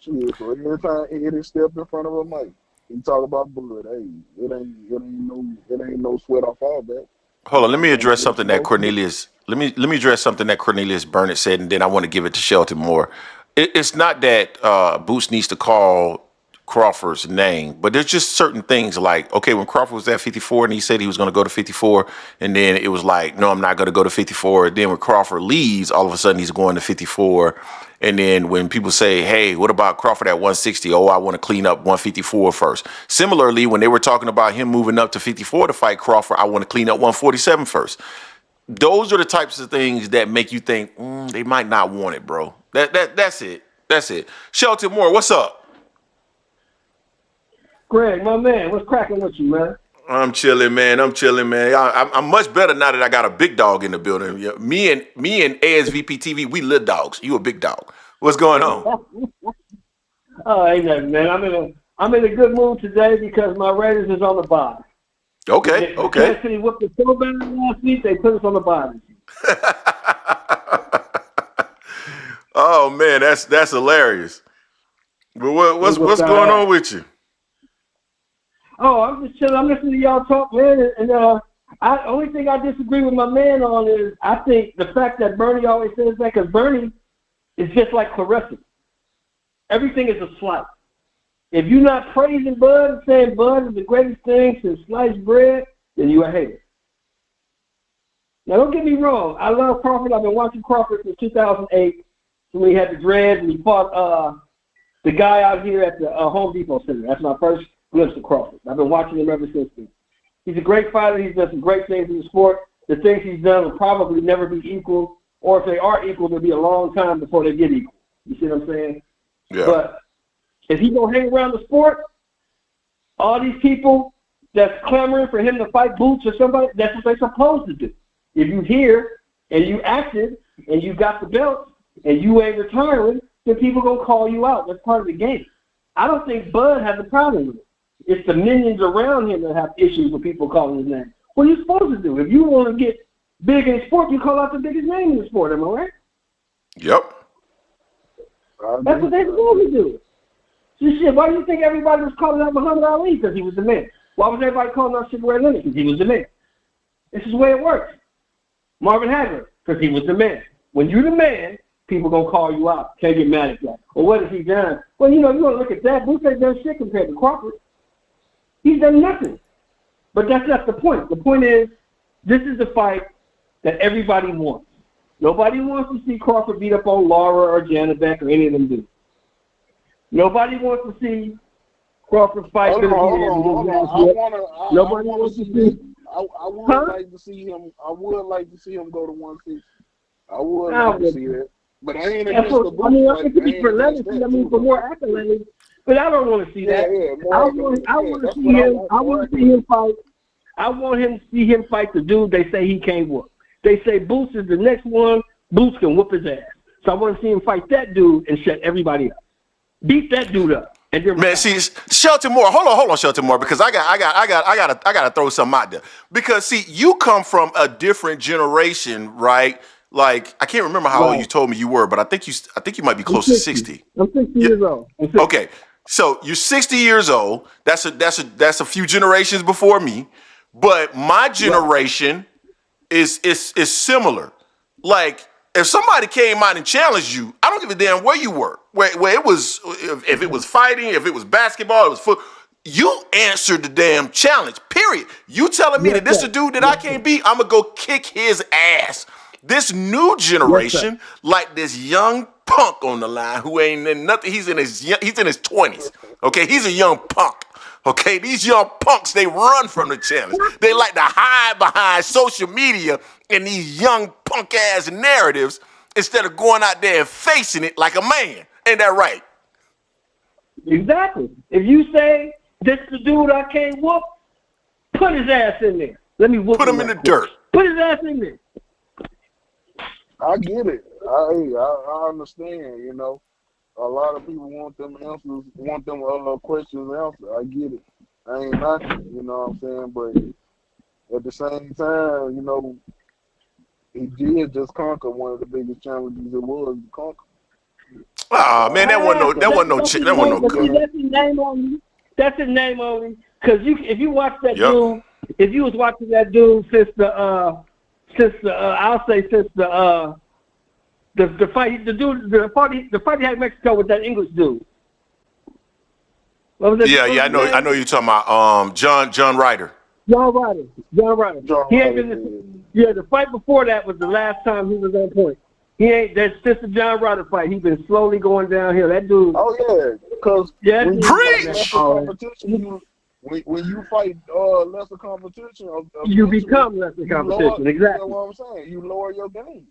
Shit, so every time Eddie step in front of a mic, he talk about Bud. Hey, it ain't no sweat off our back. Hold on, let me address something that Cornelius. Let me address something that Cornelius Burnett said, and then I want to give it to Shelton more. It's not that Boots needs to call Crawford's name, but there's just certain things like, okay, when Crawford was at 54 and he said he was going to go to 54, and then it was like, no, I'm not going to go to 54. Then when Crawford leaves, all of a sudden he's going to 54. And then when people say, hey, what about Crawford at 160? Oh, I want to clean up 154 first. Similarly, when they were talking about him moving up to 54 to fight Crawford, I want to clean up 147 first. Those are the types of things that make you think they might not want it, bro. That's it. That's it. Shelton Moore, what's up? Greg, my man, what's cracking with you, man? I'm chilling, man. I'm much better now that I got a big dog in the building. Yeah, me and ASVP TV, we little dogs. You a big dog. What's going on? Oh, ain't nothing, man. I'm in a good mood today because my Raiders is on the bye. Okay. Kansas City whooped the so bad last week, they put us on the bye. Oh man, that's hilarious. But what's going on with you? Oh, I'm just chilling. I'm listening to y'all talk, man, and I Only thing I disagree with my man on is I think the fact that Bernie always says that, because Bernie is just like Clarissa. Everything is a slight. If you're not praising Bud and saying Bud is the greatest thing since sliced bread, then you're a hater. Now, don't get me wrong. I love Crawford. I've been watching Crawford since 2008 when he had the dreads and he fought the guy out here at the Home Depot Center. That's my first glimpse of Crawford. I've been watching him ever since then. He's a great fighter. He's done some great things in the sport. The things he's done will probably never be equal, or if they are equal, it'll be a long time before they get equal. You see what I'm saying? Yeah. But if he gonna hang around the sport, all these people that's clamoring for him to fight Boots or somebody, that's what they're supposed to do. If you here and you acted and you got the belt and you ain't retiring, then people gonna call you out. That's part of the game. I don't think Bud has a problem with it. It's the minions around him that have issues with people calling his name. What are you supposed to do? If you want to get big in sport, you call out the biggest name in the sport. Am I right? Yep. That's what they're supposed to do. So shit, why do you think everybody was calling out Muhammad Ali? Because he was the man. Why was everybody calling out Sugar Ray Leonard? Because he was the man. This is the way it works. Marvin Hagler, because he was the man. When you're the man, people going to call you out. Can't get mad at that. Well, what has he done? Well, you want to look at that. Boots ain't done shit compared to Crawford. He's done nothing. But that's not the point. The point is, this is the fight that everybody wants. Nobody wants to see Crawford beat up on Laura or Janet Beck or any of them dudes. Nobody wants to see Crawford fight. Hold on. Nobody wants to see. I would like to see him. I would like to see him go to 160. I would like to see that. But I ain't against the Boots. I think it'd be for legacy. I mean, for more accolades. But I don't want to see that. I want to see him. I want to see him fight. I want him to see him fight the dude they say he can't whoop. They say Boots is the next one. Boots can whoop his ass. So I want to see him fight that dude and shut everybody up. Beat that dude up. And man, see, Shelton Moore. Hold on, Shelton Moore, because I gotta throw something out there. Because see, you come from a different generation, right? Like I can't remember how old you told me you were, but I think you might be close to 60. I'm 60 years old. Okay, so you're 60 years old. That's a few generations before me, but my generation is similar. Like if somebody came out and challenged you, I don't give a damn where you were. Where it was, if it was fighting, if it was basketball, it was football. You answered the damn challenge. Period. You telling me that this is a dude that I can't beat? I'm gonna go kick his ass. This new generation, like this young punk on the line who ain't in nothing. He's in his 20s. Okay, he's a young punk. Okay, these young punks, they run from the challenge. They like to hide behind social media and these young punk ass narratives instead of going out there and facing it like a man. Ain't that right? Exactly. If you say this is the dude I can't whoop, put his ass in there. Let me whoop him. Put him in the dirt. Put his ass in there. I get it. I understand, you know. A lot of people want them answers, want them questions answered. I get it. I ain't knocking, you know what I'm saying? But at the same time, you know, he did just conquer one of the biggest challenges it was to conquer. Ah, man, that wasn't no good. That's his name only. That's his name only. Because if you watch that dude, if you was watching that dude since the fight he had in Mexico with that English dude. What was it? I know you're talking about John Ryder. John Ryder. He ain't been the fight before that was the last time he was on point. He ain't that's just the John Ryder fight. He's been slowly going downhill. That dude. Oh yeah, because when you fight lesser competition, you become lesser competition. Exactly. You know what I'm saying? You lower your game.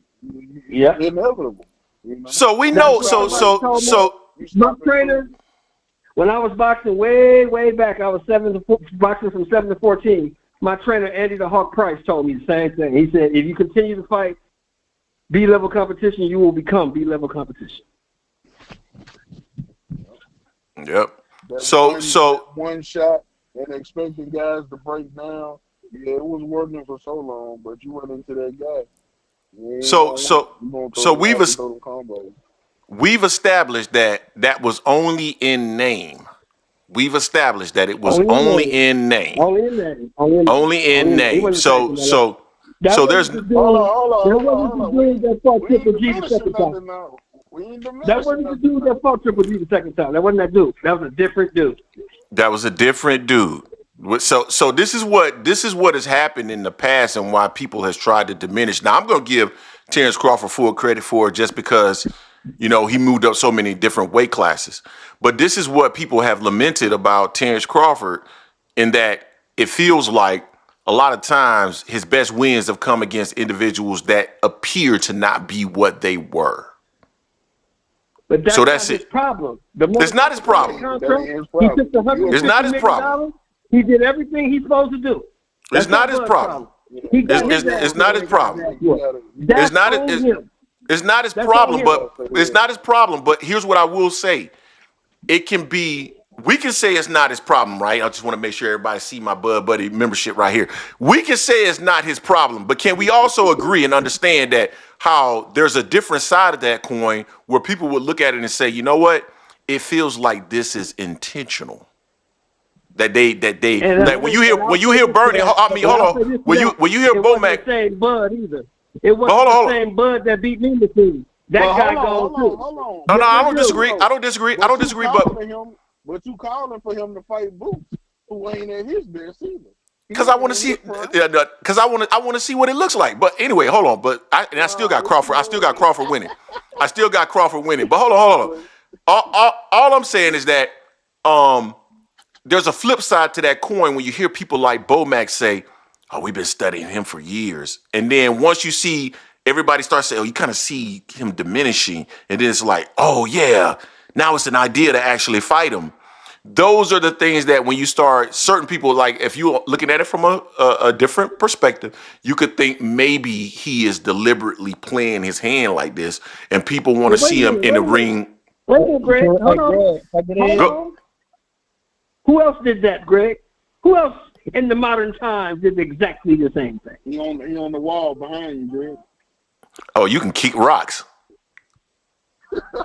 Inevitable. You know? So we know. So my trainer. When I was boxing way back, I was boxing from 7 to 14. My trainer Andy the Hawk Price told me the same thing. He said, if you continue to fight B-level competition, you will become B-level competition. Yep. So one shot and expecting guys to break down. Yeah, it was working for so long, but you went into that guy. So we've established that was only in name. We've established that it was Only only in name. Only in name. Only in name. So there's That Hold wasn't the on. dude that fought We Triple ain't G the diminishing second time. nothing now. We ain't diminishing That wasn't the nothing dude now. that fought Triple G the second time. That wasn't that dude. That was a different dude. that was a different dude. So this is what has happened in the past and why people has tried to diminish. Now I'm going to give Terence Crawford full credit for it just because he moved up so many different weight classes. But this is what people have lamented about Terence Crawford in that it feels like a lot of times his best wins have come against individuals that appear to not be what they were. But that's So not that's his it. problem. It's not his problem. He took the $150 It's not his million. problem. He did everything he's supposed to do. It's not his problem. It's not his problem. That's It's not on his him. it's not his That's problem, on but him. it's not his problem. But here's what I will say. It can be, we can say it's not his problem, right? I just want to make sure everybody see my Bud Buddy membership right here. We can say it's not his problem, but can we also agree and understand that how there's a different side of that coin where people would look at it and say, you know what? It feels like this is intentional. That when you hear Bernie, hold on. When you hear Bomac, the same Bud either. It wasn't hold on. the same Bud that beat me between. That guy goes too. Hold on. No, I don't disagree. I don't disagree. But you calling for him to fight Boots, who ain't at his best either. Because I want to see, because I want to see what it looks like. But anyway, hold on. But I still got Crawford. I still got Crawford winning. But hold on. All I'm saying is that there's a flip side to that coin when you hear people like Bomac say, "Oh, we've been studying him for years," and then once you see everybody start saying, "Oh," you kind of see him diminishing, and then it's like, "Oh yeah, now it's an idea to actually fight him." Those are the things that when you start, certain people, like if you're looking at it from a different perspective, you could think maybe he is deliberately playing his hand like this, and people want to see him in the ring. Wait a minute, Greg. Hold on. Who else did that, Greg? Who else in the modern times did exactly the same thing? He on the wall behind you, Greg. Oh, you can kick rocks.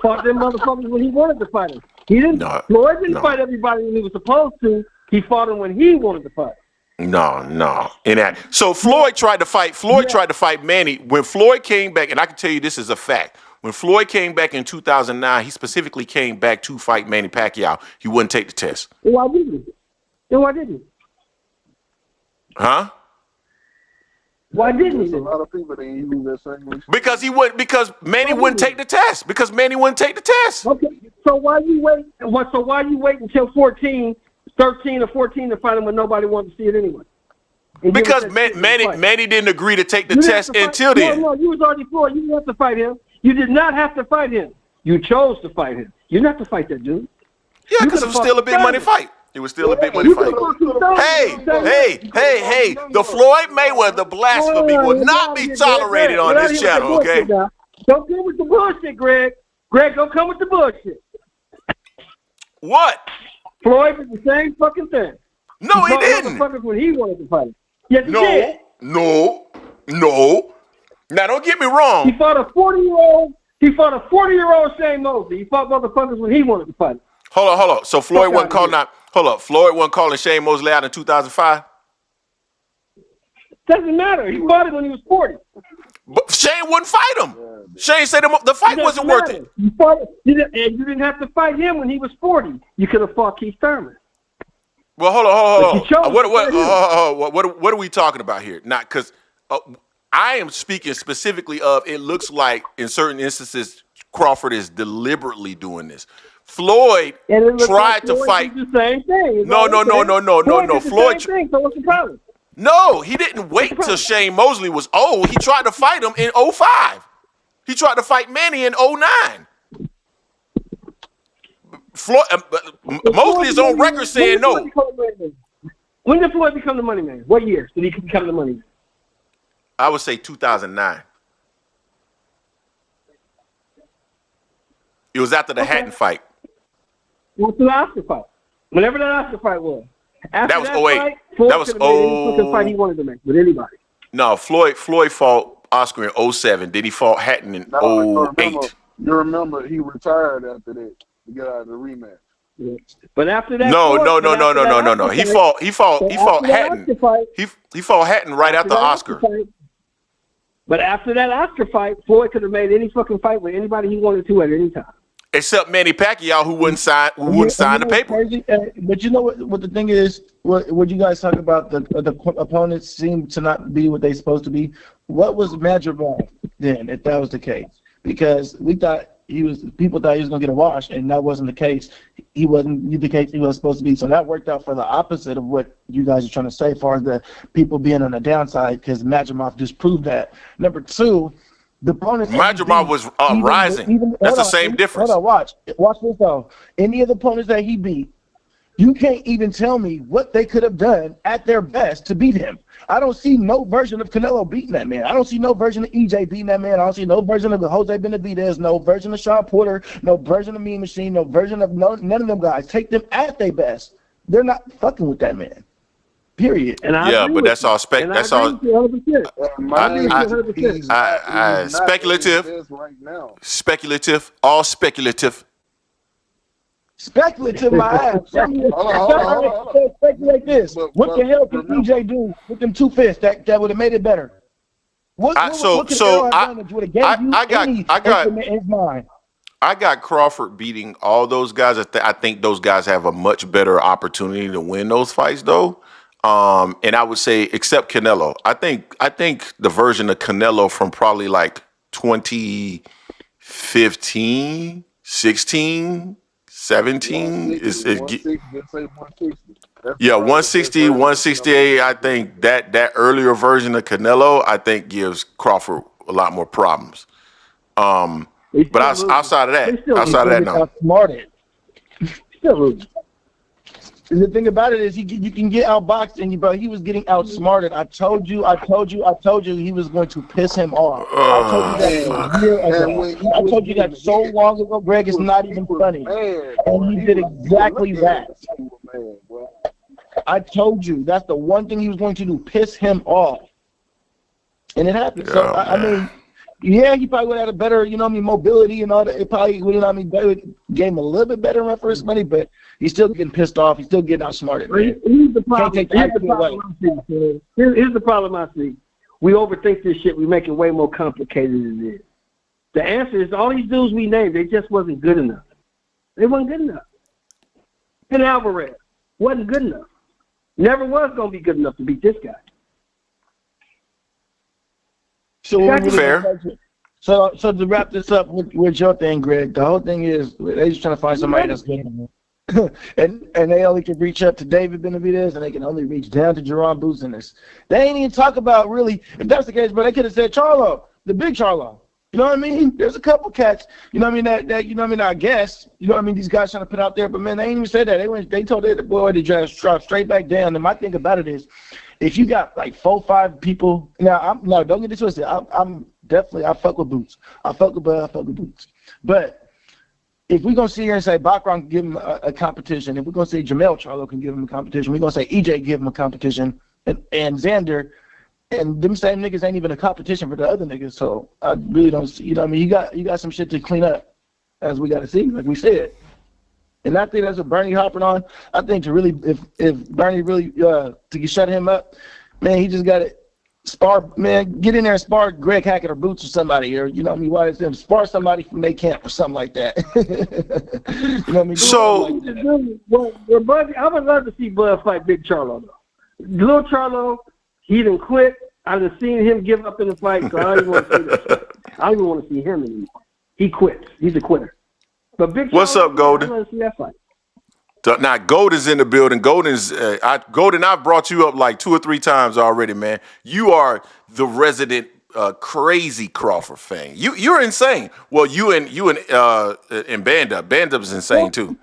Fought them motherfuckers when he wanted to fight him. He didn't. No, Floyd didn't fight everybody when he was supposed to. He fought him when he wanted to fight. No. So Floyd tried to fight. Tried to fight Manny. When Floyd came back, and I can tell you this is a fact. When Floyd came back in 2009, he specifically came back to fight Manny Pacquiao. He wouldn't take the test. Why didn't he? Huh? Why didn't he? There's a lot of people that ain't use that same response. Because Manny wouldn't take the test. Okay. So why you wait? So why you wait until 13 or 14 to fight him when nobody wanted to see it anyway? Because Manny didn't agree to take the test until then. No, you was already Floyd. You didn't have to fight him. You did not have to fight him. You chose to fight him. You didn't have to fight that dude. Yeah, because it was still a big money fight. It was still a big money fight. Hey, the Floyd Mayweather blasphemy will not be tolerated on this channel, okay? Don't come with the bullshit, Greg. Greg, don't come with the bullshit. What? Floyd did the same fucking thing. No, he didn't. When he wanted to fight. Yes, he did. No. Now, don't get me wrong. He fought a 40-year-old. He fought a 40-year-old Shane Mosley. He fought motherfuckers when he wanted to fight. Hold on. So Floyd wasn't calling out. Hold up. Floyd wasn't calling Shane Mosley out in 2005. Doesn't matter. He fought him when he was 40. But Shane wouldn't fight him. Shane said the fight wasn't worth it. You didn't have to fight him when he was 40. You could have fought Keith Thurman. Well, hold on. What are we talking about here? Not because I am speaking specifically of. It looks like in certain instances Crawford is deliberately doing this. Floyd tried to fight. The same thing. No. Floyd. So what's the problem? No, he didn't wait till Shane Mosley was old. He tried to fight him in 2005. He tried to fight Manny in 2009. Mosley is on record saying no. When did Floyd become the money man? What year did he become the money man? I would say 2009. It was after the Hatton fight. What's the Oscar fight? Whenever that Oscar fight was. That was 08. Fight, Floyd that was the fight he wanted to make with anybody. No, Floyd fought Oscar in 2007. Then he fought Hatton in 2008. You remember he retired after that to get out of the rematch. But after that, No. He fought Hatton. He fought Hatton right after Oscar. But after that Oscar fight, Floyd could have made any fucking fight with anybody he wanted to at any time. Except Manny Pacquiao, who wouldn't sign the paper. Crazy? But you know what the thing is? What you guys talk about, the opponents seem to not be what they're supposed to be. What was Madrigal then, if that was the case? Because people thought he was gonna get a wash, and that wasn't the case. He wasn't the case he was supposed to be. So that worked out for the opposite of what you guys are trying to say, as far as the people being on the downside, because Madrimov just proved that. Number two, the opponent. Madrimov was rising. That's the same difference. Hold on, watch this though. Any of the opponents that he beat, you can't even tell me what they could have done at their best to beat him. I don't see no version of Canelo beating that man. I don't see no version of EJ beating that man. I don't see no version of Jose Benavidez, no version of Sean Porter, no version of Mean Machine, no version of none of them guys. Take them at their best. They're not fucking with that man. Period. And but that's all that's all. Speculative. Right now. Speculative. All speculative. Speculative, my ass. Speculate this. What the hell could EJ do with them two fists that would have made it better? I got Crawford beating all those guys. I think those guys have a much better opportunity to win those fights, though. And I would say, except Canelo, I think the version of Canelo from probably like 2015, 16. 17 is 160, 168. I think that earlier version of Canelo, I think, gives Crawford a lot more problems. But outside of that, no. Outsmarted. Still losing. The thing about it is you can get outboxed, but he was getting outsmarted. I told you he was going to piss him off. I told you that a year ago. I told you that so long ago, Greg. It's not even funny. And he did exactly that. I told you that's the one thing he was going to do, piss him off. And it happened. So, I mean, yeah, he probably would have had a better, mobility and all that. It probably would have, gave him a little bit better run for his money, but he's still getting pissed off. He's still getting outsmarted. Here's the problem. Here's the problem I see. We overthink this shit. We make it way more complicated than it is. The answer is all these dudes we named, they just wasn't good enough. They wasn't good enough. And Alvarez wasn't good enough. Never was going to be good enough to beat this guy. So fair. So to wrap this up with your thing, Greg, the whole thing is they just trying to find somebody that's good. and they only can reach up to David Benavidez, and they can only reach down to Jaron Ennis. They ain't even talk about really, if that's the case, but they could have said Charlo, the big Charlo. You know what I mean? There's a couple cats, I guess, these guys trying to put out there, but man, they ain't even said that. They told the boy to just drop straight back down. And my thing about it is, if you got like 4-5 people, don't get this twisted. I'm definitely, I fuck with Boots. I fuck with Bud, I fuck with Boots. But if we're going to sit here and say Bacron can give him a competition, if we're going to say Jamel Charlo can give him a competition, we're going to say EJ give him a competition, and Xander, and them same niggas ain't even a competition for the other niggas. So I really don't see, you got some shit to clean up, as we got to see, like we said. And I think that's what Bernie hopping on. I think to really, if Bernie really to shut him up, man, he just got to spar, man, get in there and spar Greg Hackett or Boots or somebody, or why is them spar somebody from their camp or something like that. So, Bud, I would love to see Bud fight Big Charlo though. Little Charlo, he done quit. I done seen him give up in the fight, so I don't even want to see that shit. I don't even want to see him anymore. He quits. He's a quitter. But Big what's Charlo, up, Golden? I want to see that fight. Now, Golden's in the building. Golden, I've brought you up like 2 or 3 times already, man. You are the resident crazy Crawford fan. You're insane. Well, you and Band-Up. Band-Up's insane too.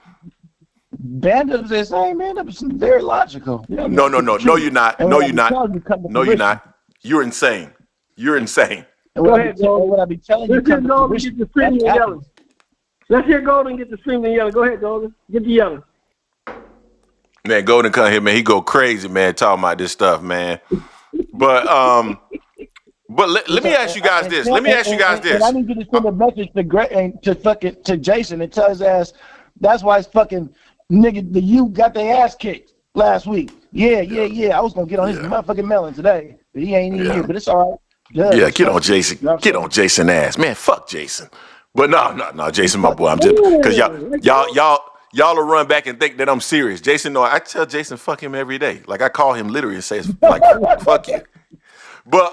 Band-Up's insane. Band-Up's very logical. No, you're not. No, you're not. No, you're not. You're insane. You're insane. Go ahead, Golden. What I be telling you, let's hear Golden get the screaming and yelling. Let's hear Golden get the screaming and yelling. Go ahead, Golden. Get the yelling. Man, Golden come here, man. He go crazy, man, talking about this stuff, man. But let me ask you guys this. And I need you to send a message to Greg and to Jason and tell his ass that's why it's fucking Nigga, the U got their ass kicked last week. Yeah. I was gonna get on his motherfucking melon today, but he ain't even here. But it's all right. Yeah, get on Jason. Get on Jason ass, man. Fuck Jason. But no, Jason, my boy. I'm just because y'all will run back and think that I'm serious. Jason, no, I tell Jason fuck him every day. Like I call him literally and say like fuck you. But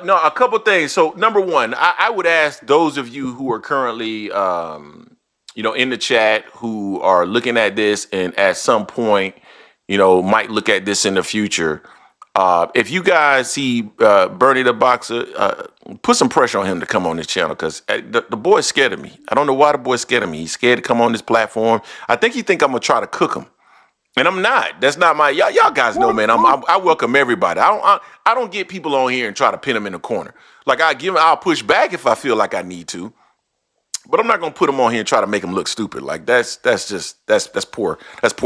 no, a couple things. So number one, I would ask those of you who are currently in the chat who are looking at this and at some point, might look at this in the future. If you guys see Bernie the Boxer, put some pressure on him to come on this channel because the boy's scared of me. I don't know why the boy's scared of me. He's scared to come on this platform. I think he think I'm gonna try to cook him, and I'm not. That's not my y'all guys know, man. I welcome everybody. I don't get people on here and try to pin them in the corner. Like I'll push back if I feel like I need to. But I'm not gonna put him on here and try to make him look stupid. Like that's poor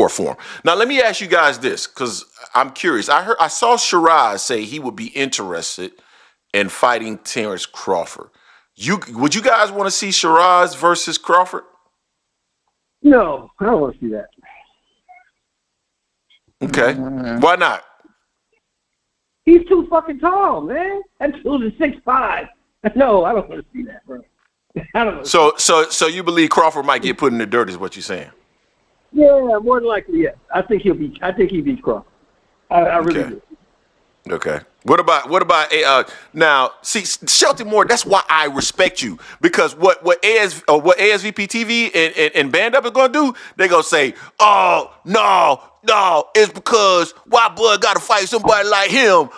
form. Now let me ask you guys this, because I'm curious. I saw Shiraz say he would be interested in fighting Terence Crawford. Would you guys want to see Shiraz versus Crawford? No, I don't want to see that. Okay, why not? He's too fucking tall, man. That dude is 6'5". No, I don't want to see that, bro. I don't know. So you believe Crawford might get put in the dirt, is what you're saying? Yeah, more than likely, yes. I think he beats Crawford. I really do. Okay. What about now? See, Shelton Moore. That's why I respect you, because what ASVP TV and Band Up is gonna do? They're gonna say, "Oh no, it's because why Bud got to fight somebody like him?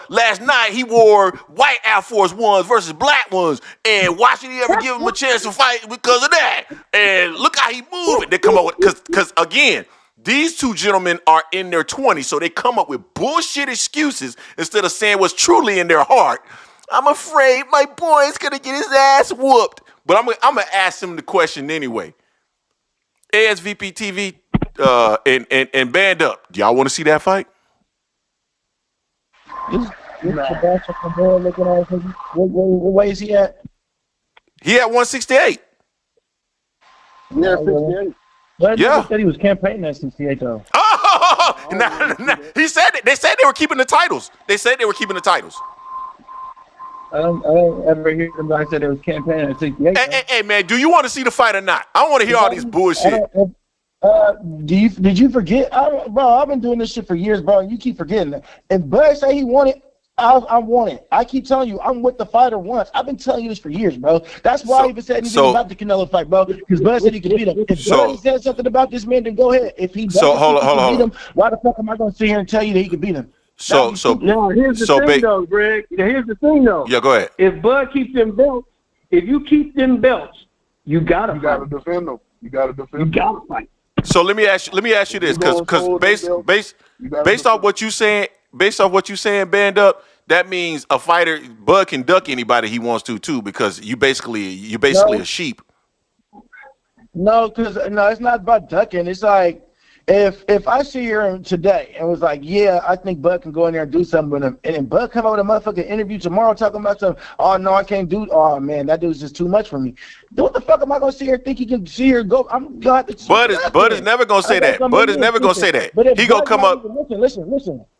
Last night he wore white Air Force Ones versus black ones, and why should he ever give him a chance to fight because of that? And look how he moving." They come up with because again. These two gentlemen are in their 20s, so they come up with bullshit excuses instead of saying what's truly in their heart. I'm afraid my boy's gonna get his ass whooped. But I'm gonna ask him the question anyway. ASVP TV and Band Up. Do y'all want to see that fight? What way is he at? He at 168. Yeah, 68. Yeah. Said he was campaigning at 68 though. He said it. They said they were keeping the titles. I don't ever hear somebody say they was campaigning at 68. Hey, man, do you want to see the fight or not? I don't want to hear all these bullshit. Did you forget? Bro, I've been doing this shit for years, bro, and you keep forgetting it. If Bud say he won it, I want it. I keep telling you, I'm with the fighter once. I've been telling you this for years, bro. That's why I even said anything about the Canelo fight, bro. Because Bud said he could beat him. If Bud said something about this man, then go ahead. If he doesn't beat him, why the fuck am I going to sit here and tell you that he could beat him? Now, here's the thing, though, Greg. Here's the thing, though. Yeah, go ahead. If Bud keeps them belts, if you keep them belts, you got to defend them. You got to defend them. You got to fight. So let me ask you this, because based off what you saying, Band Up, that means a fighter, Bud can duck anybody he wants to too, because you're basically a sheep. No, it's not about ducking. It's like if I see here today and was like, yeah, I think Bud can go in there and do something with him, and then Bud come out with a motherfucking interview tomorrow talking about something, oh no, I can't do. Oh man, that dude's just too much for me. What the fuck am I gonna sit here and think he can see here go? I'm glad that Bud is never gonna say that. Bud is never gonna say that. He gonna come up.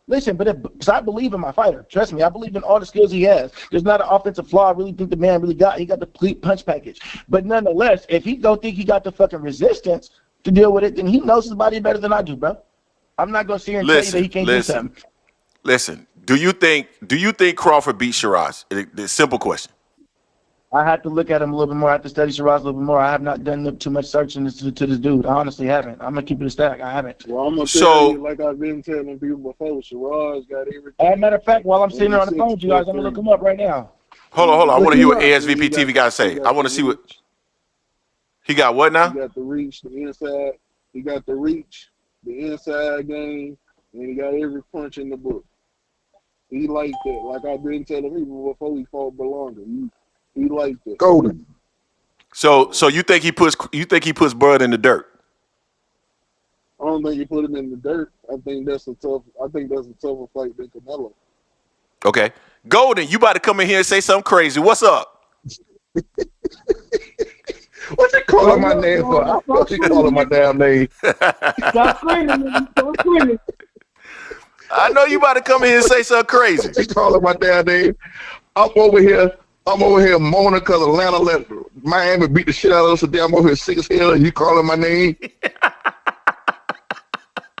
Listen. But because I believe in my fighter, trust me, I believe in all the skills he has. There's not an offensive flaw. I really think the man really got. He got the complete punch package. But nonetheless, if he don't think he got the fucking resistance to deal with it, then he knows his body better than I do, bro. I'm not gonna sit here and tell you that he can't do something. Listen, do you think Crawford beat Shiraz? The simple question. I have to look at him a little bit more. I have to study Shiraz a little bit more. I have not done too much searching to this dude. I honestly haven't. I'm gonna keep it a stack. I haven't. Well, I'm gonna tell you, like I've been telling people before, Shiraz got everything. As a matter of fact, while I'm sitting there on the phone with you guys, I'm gonna look him up right now. Hold on. I want to hear what ASVP TV got to say. I want to see what he got. What now? He got the reach, the inside. He got the reach, the inside game, and he got every punch in the book. He liked that. Like I've been telling people before he fought Belonga. He liked it. Golden. So you think he puts Bud in the dirt? I don't think he put him in the dirt. I think that's a tougher fight than Canelo. Okay. Golden, you about to come in here and say something crazy. What's up? What you calling my name for? I thought you calling my damn name. Stop screaming, man. Stop screaming. I know you about to come here and say something crazy. You calling my damn name? I'm over here moaning because Atlanta let Miami beat the shit out of us today. I'm over here sick as hell and you calling my name?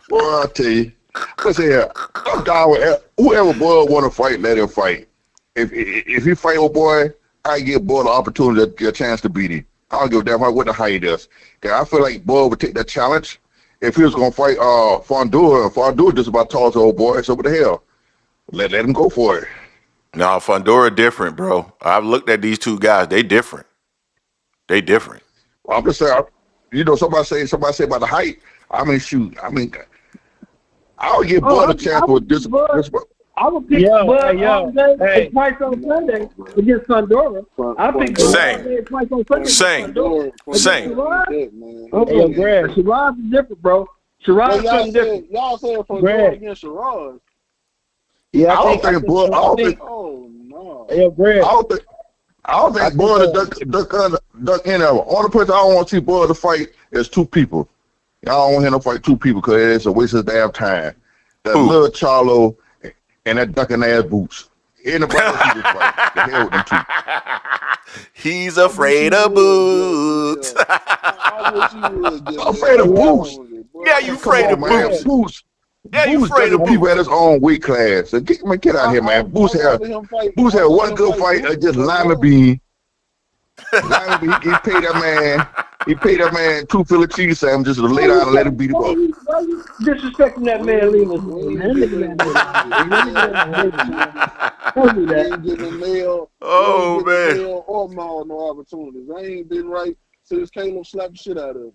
Boy, I tell you. Listen here. I'm down with whoever boy want to fight, let him fight. If he fight old boy, I give boy the opportunity to get a chance to beat him. I don't give a damn what the height is. Cause I feel like boy would take that challenge. If he was gonna fight Fondura just about tall as old boy, so what the hell? Let him go for it. No, Fondura different, bro. I've looked at these two guys. They different. Well, I'm just saying, somebody say about the height. I mean, shoot. I mean, I'll give Bud a chance with this. I would pick Bud all day and twice on Sunday against Fondura. I pick Bud all day and twice on Sunday. Same. Okay, Greg. Shiraz is different, bro. Shiraz is something different. Y'all saying Fondura against Shiraz? Yeah, I don't think Bud. Oh no. Yeah, Greg. I don't think Bud duck in there. Only person I don't want to see Bud to fight is two people. Y'all don't want him to fight two people because it's a waste of damn time. That little Charlo and that ducking ass Boots. Anybody else you just fight. The hell with them two. He's afraid of Boots. I'm afraid of Boots. Yeah, you afraid of Boots. Yeah, you afraid of people at his own weight class. So get out here, man. Boots had one good fight, just lima bean. He paid that man 2 Philly cheese sandwiches to lay down and let him beat him up. Why you disrespecting that man, Lemus? Oh man. Or Maul no opportunities. I ain't been right since Caleb slapped the shit out of him.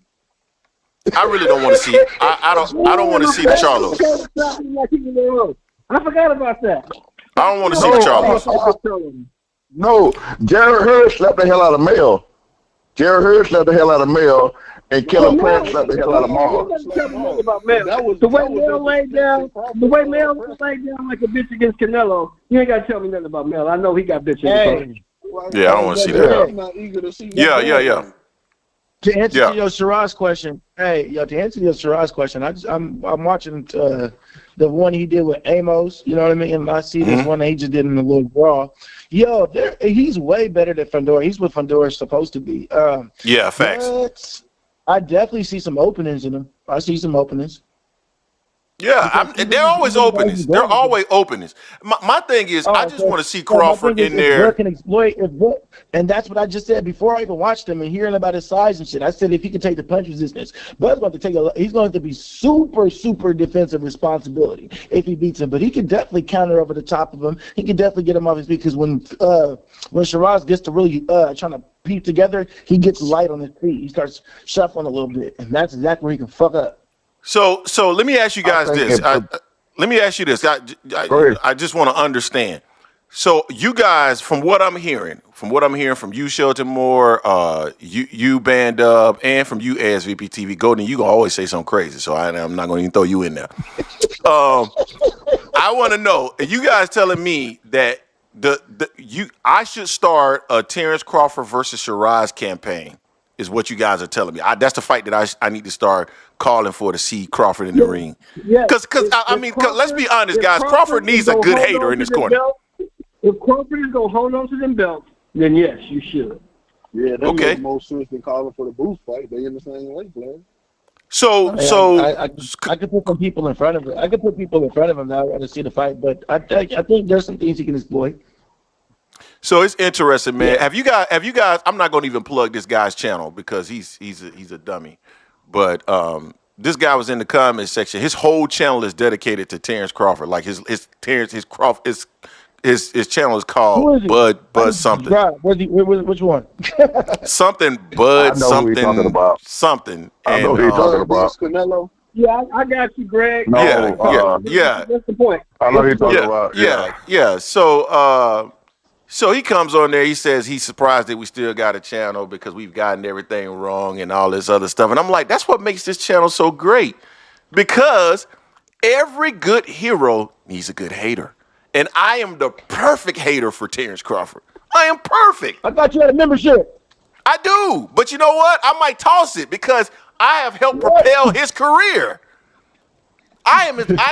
I really don't want to see. I don't want to see the Charlos. I forgot about that. I don't want to see the Charlos. No, Jared Hurd slapped the hell out of Mel. And Killer Plant slapped the hell out of Maul. The way Mel laid down like a bitch against Canelo, you ain't got to tell me nothing about Mel. I know he got bitch in the Yeah, I don't want to see that. Yeah. To answer your Shiraz question, I'm watching the one he did with Amos, you know what I mean? And I see this one that he just did in the little brawl. Yo, he's way better than Fondura. He's what Fondura is supposed to be. Yeah, facts. I definitely see some openings in him. I see some openings. Yeah, they're always openings. My thing is, I just want to see Crawford in there. Can exploit and that's what I just said before I even watched him and hearing about his size and shit. I said if he can take the punch resistance, Bud's going to he's going to be super defensive responsibility if he beats him. But he can definitely counter over the top of him. He can definitely get him off his feet because when Shiraz gets to really trying to peep together, he gets light on his feet. He starts shuffling a little bit, and that's exactly where he can fuck up. So let me ask you guys this. I just want to understand. So you guys, from what I'm hearing from you, Shelton Moore, you Band Up, and from you, ASVP TV, Golden, you gonna always say something crazy. So I'm not gonna even throw you in there. I want to know, are you guys telling me that I should start a Terence Crawford versus Shiraz campaign? Is what you guys are telling me. That's the fight that I need to start calling for to see Crawford in the ring. Because let's be honest, guys. Crawford needs a good hater in this corner. If Crawford is going to hold on to them belts, then yes, you should. Yeah, that makes more sense than calling for the booth fight. They in the same weight class. I could put some people in front of him. I could put people in front of him now to see the fight, but I think there's some things he can exploit. So it's interesting, man. Have you guys? I'm not going to even plug this guy's channel because he's a dummy. But this guy was in the comment section. His whole channel is dedicated to Terence Crawford. Like his channel is called Bud something. Which one? Something Bud something. I know who you're talking about. Canelo. Yeah, I got you, Greg. No, yeah. That's the point. I know who you're talking about. Yeah. So he comes on there, he says he's surprised that we still got a channel because we've gotten everything wrong and all this other stuff. And I'm like, that's what makes this channel so great. Because every good hero needs a good hater. And I am the perfect hater for Terence Crawford. I am perfect. I thought you had a membership. I do. But you know what? I might toss it because I have helped propel his career. I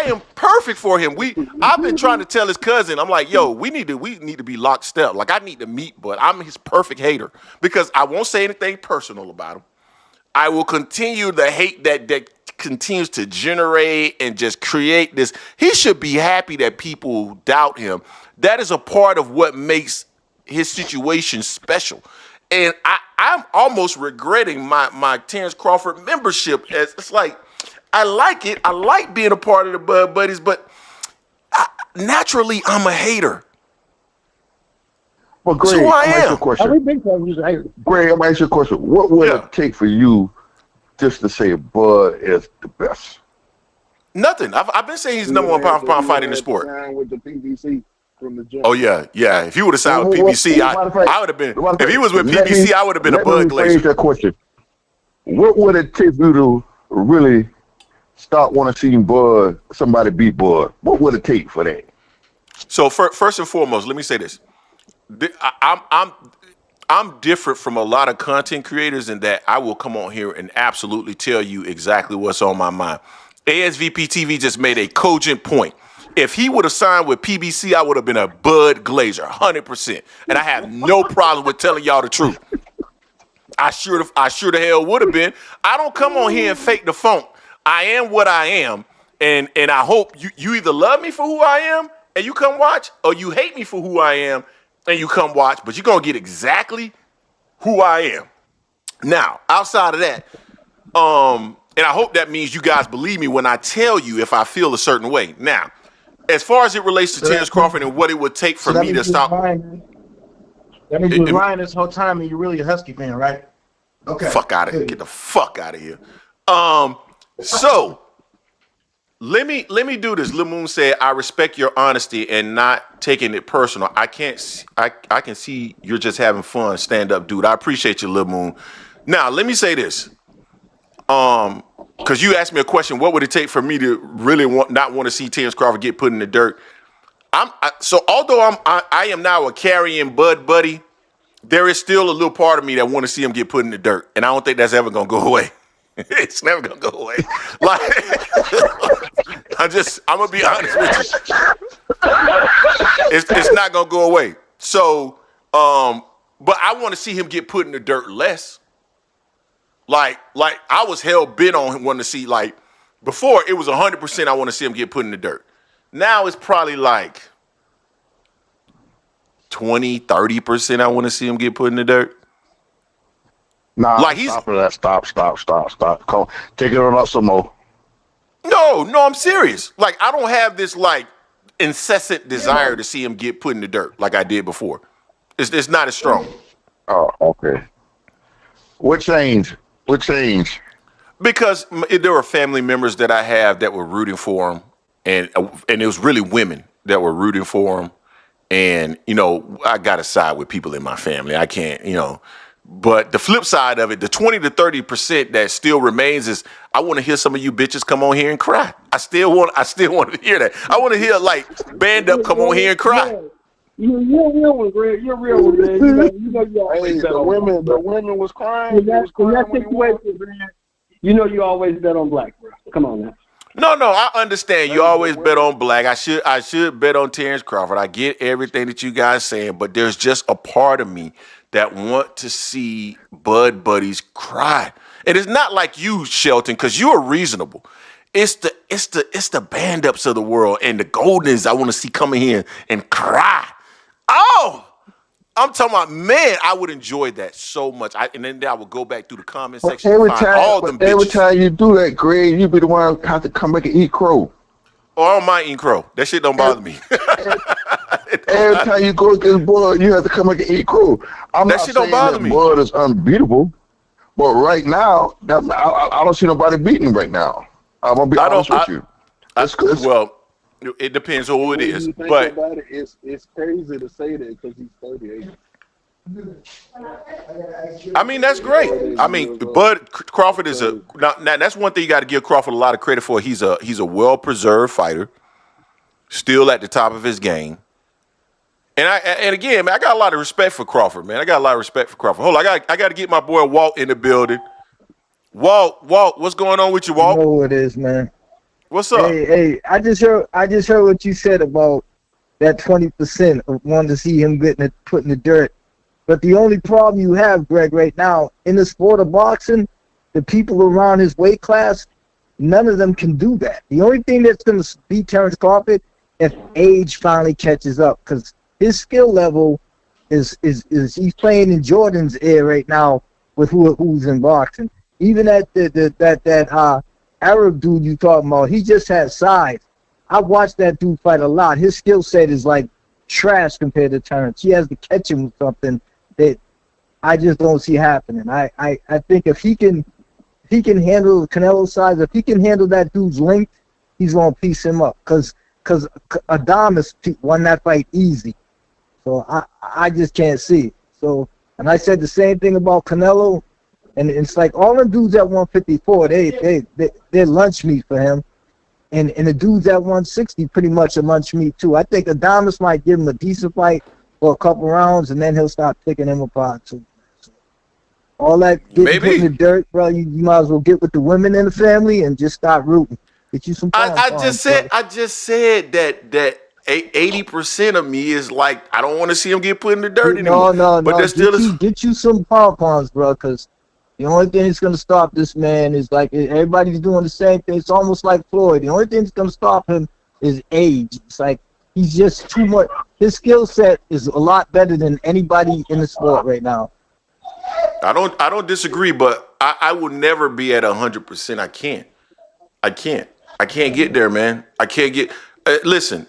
am perfect for him. I've been trying to tell his cousin, I'm like, yo, we need to be lockstep. Like, I need to meet, but I'm his perfect hater because I won't say anything personal about him. I will continue the hate that continues to generate and just create this. He should be happy that people doubt him. That is a part of what makes his situation special. And I'm almost regretting my Terence Crawford membership. It's like, I like it. I like being a part of the Bud Buddies, but naturally, I'm a hater. Well, Greg, so I I'm am. a question. Every big time he's a hater. Greg, I'm asking you a question. What would it take for you just to say Bud is the best? Nothing. I've been saying he's the number one pound for pound fighter in the sport. With the PBC from the jump. Oh yeah. If he would have signed with PBC, I would have been. If he was with PBC, I would have been a Bud Glazer. That question. What would it take for you to really start wanting to see somebody beat Bud? What would it take for that? So first and foremost, let me say this. I'm different from a lot of content creators in that I will come on here and absolutely tell you exactly what's on my mind. ASVP TV just made a cogent point. If he would have signed with PBC, I would have been a Bud Glazer, 100%. And I have no problem with telling y'all the truth. I sure the hell would have been. I don't come on here and fake the funk. I am what I am, and I hope you either love me for who I am and you come watch, or you hate me for who I am and you come watch, but you're going to get exactly who I am. Now, outside of that, and I hope that means you guys believe me when I tell you if I feel a certain way. Now, as far as it relates to Terence Crawford and what it would take for me to stop. That means you was lying this whole time and you're really a Husky fan, right? Okay. Get the fuck out of here. So let me do this. Lil Moon said, I respect your honesty and not taking it personal. I can see you're just having fun. Stand up, dude. I appreciate you, Lil Moon. Now, let me say this. Because you asked me a question, what would it take for me to really not want to see Terence Crawford get put in the dirt? So although I am now a carrying Bud Buddy, there is still a little part of me that want to see him get put in the dirt, and I don't think that's ever gonna go away. It's never gonna go away. Like, I'm gonna be honest with you. It's not gonna go away. So, but I want to see him get put in the dirt less. Like I was hell bent on wanting to see, like, before it was 100% I want to see him get put in the dirt. Now it's probably like 20, 30% I want to see him get put in the dirt. Nah, like stop for that. Stop. Come on. Take it on up some more. No, I'm serious. Like, I don't have this like incessant desire to see him get put in the dirt like I did before. It's not as strong. Oh, okay. What changed? Because there were family members that I have that were rooting for him, and it was really women that were rooting for him. And, I got to side with people in my family. I can't, But the flip side of it, the 20 to 30% that still remains is I want to hear some of you bitches come on here and cry. I still want to hear that. I want to hear, like, Band Up come on here and cry. You're a real one, Greg. You're a real one, man. You always bet on black. The women was crying. In that situation, man, you always bet on black, bro. Come on now. No, I understand. You always bet on black. I should bet on Terence Crawford. I get everything that you guys saying, but there's just a part of me that want to see Bud Buddies cry. And it's not like you, Shelton, because you are reasonable. It's the Band Ups of the world and the Goldens I want to see coming here and cry. Oh, I'm talking about, man, I would enjoy that so much. And then I would go back through the comment section and find all them bitches. Every time you do that, Greg, you be the one who have to come back and eat crow. Oh, I don't mind eating crow. That shit don't bother me. Every time you go against Bud, you have to come back and eat crow. That shit don't bother me. Bud is unbeatable, but right now, I don't see nobody beating him right now. I'm gonna be honest with you. Well, it depends on who it is. But about it, it's crazy to say that because he's 38. I mean, that's great. I mean, Bud Crawford is now that's one thing you got to give Crawford a lot of credit for. He's a well-preserved fighter, still at the top of his game. And again, man, I got a lot of respect for Crawford, man. I got a lot of respect for Crawford. Hold on, I got to get my boy Walt in the building. Walt, what's going on with you, Walt? You know what it is, man. What's up? Hey, I just heard what you said about that 20% of wanting to see him getting it put in the dirt. But the only problem you have, Greg, right now in the sport of boxing, the people around his weight class, none of them can do that. The only thing that's going to beat Terence Crawford if age finally catches up, because his skill level is he's playing in Jordan's air right now with who's in boxing. Even that Arab dude you talking about, he just has size. I watched that dude fight a lot. His skill set is like trash compared to Terence. He has to catch him with something that I just don't see happening. I think if he can handle Canelo's size, if he can handle that dude's length, he's gonna piece him up. Cause Adames won that fight easy. So I just can't see. So, and I said the same thing about Canelo, and it's like all the dudes at 154, they're lunch meat for him, and the dudes at 160 pretty much are lunch meat too. I think Adames might give him a decent fight for a couple rounds, and then he'll start picking him apart too. So, all that getting put in the dirt, bro, you might as well get with the women in the family and just start rooting. Get you some. I just said that 80% of me is like, I don't want to see him get put in the dirt anymore. No. But there's still get you some pom-poms, bro, because the only thing that's going to stop this man is like everybody's doing the same thing. It's almost like Floyd. The only thing that's going to stop him is age. It's like he's just too much. His skill set is a lot better than anybody in the sport right now. I don't disagree, but I will never be at 100%. I can't get there, man. I can't get. Listen.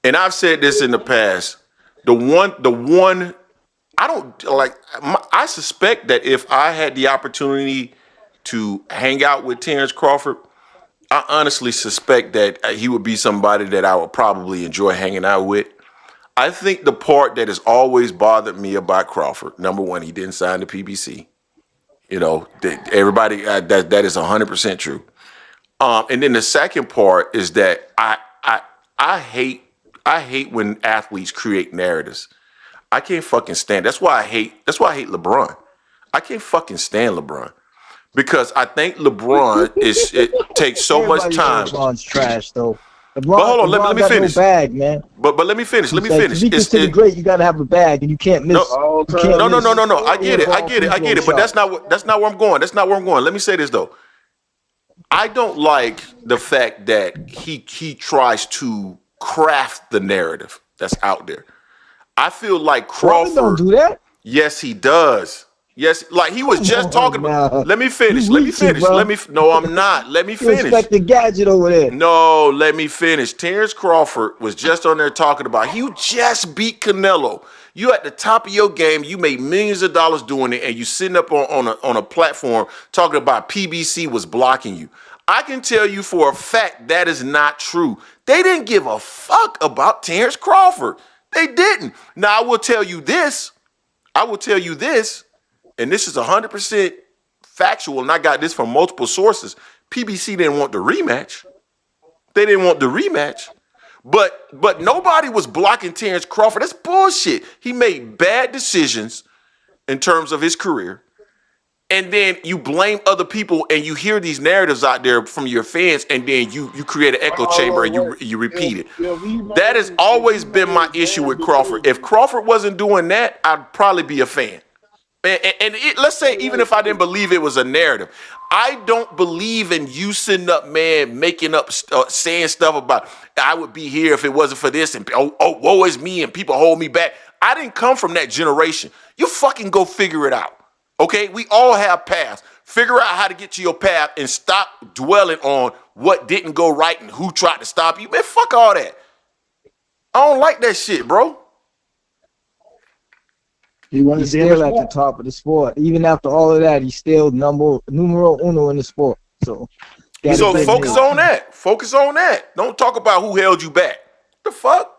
And I've said this in the past. The one, I don't like. I suspect that if I had the opportunity to hang out with Terence Crawford, I honestly suspect that he would be somebody that I would probably enjoy hanging out with. I think the part that has always bothered me about Crawford, number one, he didn't sign the PBC. You know, everybody that is 100% true. And then the second part is that I hate when athletes create narratives. I can't fucking stand. That's why I hate LeBron. I can't fucking stand LeBron because I think LeBron it takes so much time. LeBron's trash though. But hold on, let me finish. No bag, man. But let me finish. Let me finish. To be considered great, you gotta have a bag, and you can't miss. No. I get it. But that's not where I'm going. That's not where I'm going. Let me say this though. I don't like the fact that he tries to craft the narrative that's out there. I feel like Crawford don't do that. Yes, he does. Yes, like he was just talking about. Let me finish. No, I'm not. Let me finish. Respect the gadget over there. No, let me finish. Terence Crawford was just on there talking about you just beat Canelo. You at the top of your game. You made millions of dollars doing it, and you sitting up on a platform talking about PBC was blocking you. I can tell you for a fact that is not true. They didn't give a fuck about Terence Crawford. They didn't. Now, I will tell you this, and this is 100% factual, and I got this from multiple sources. PBC didn't want the rematch. They didn't want the rematch. But nobody was blocking Terence Crawford. That's bullshit. He made bad decisions in terms of his career. And then you blame other people and you hear these narratives out there from your fans and then you create an echo chamber and you repeat it. That has always been my issue with Crawford. If Crawford wasn't doing that, I'd probably be a fan. And let's say even if I didn't believe it was a narrative, I don't believe in you sitting up, man, making up, saying stuff about I would be here if it wasn't for this and woe is me and people hold me back. I didn't come from that generation. You fucking go figure it out. Okay, we all have paths. Figure out how to get to your path and stop dwelling on what didn't go right and who tried to stop you. Man, fuck all that. I don't like that shit, bro. He's still at the top of the sport. Even after all of that, he's still numero uno in the sport. So focus on that. Focus on that. Don't talk about who held you back. What the fuck?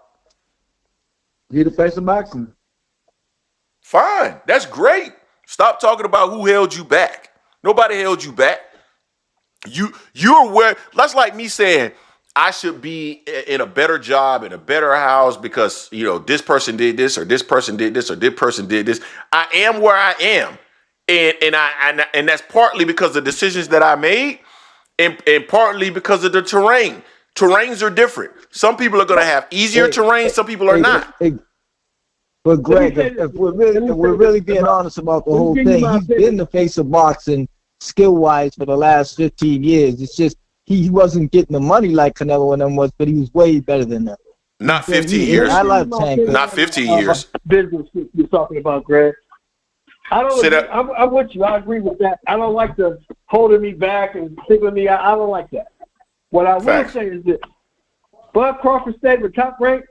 He the face of boxing. Fine. That's great. Stop talking about who held you back. Nobody held you back. You're where. That's like me saying I should be in a better job, in a better house because, this person did this or this person did this or this person did this. I am where I am. And that's partly because of the decisions that I made and partly because of the terrain. Terrains are different. Some people are going to have easier terrain. Some people are not. But Greg, if we're really being honest about the whole thing, he's been the face of boxing skill-wise for the last 15 years. It's just he wasn't getting the money like Canelo and them was, but he was way better than them. Not 15 years. I love Tank. Not 15 years. Business you're talking about, Greg. I'm with you. I agree with that. I don't like the holding me back and sticking me out. I don't like that. What I will say is this. Bud Crawford stayed with Top Rank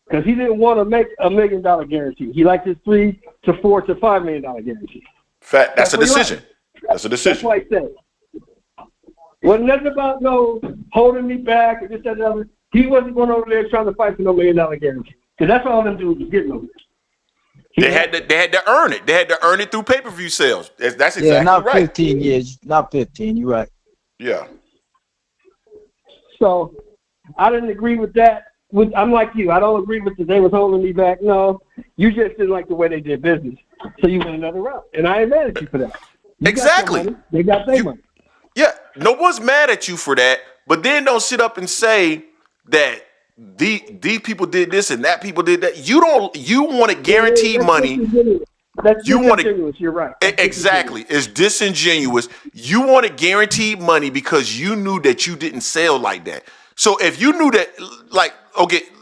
because he didn't want to make $1 million guarantee. He liked his $3 to $4 to $5 million guarantee. Fact. That's a decision. That's a decision. That's what I said. Wasn't nothing about no holding me back or this, that, and the other. He wasn't going over there trying to fight for no $1 million guarantee. Because that's all them dudes was getting over there. They had to earn it. They had to earn it through pay-per-view sales. That's exactly right. Not 15 years. Not 15. You're right. Yeah. So I didn't agree with that. I'm like you. I don't agree with that they was holding me back. No, you just didn't like the way they did business. So you went another route. And I ain't mad at you for that. Exactly. They got their money. Yeah. No one's mad at you for that. But then don't sit up and say that these people did this and that people did that. You want to guarantee money. That's disingenuous. You're right. Exactly. It's disingenuous. You want to guarantee money because you knew that you didn't sell like that. So if you knew that,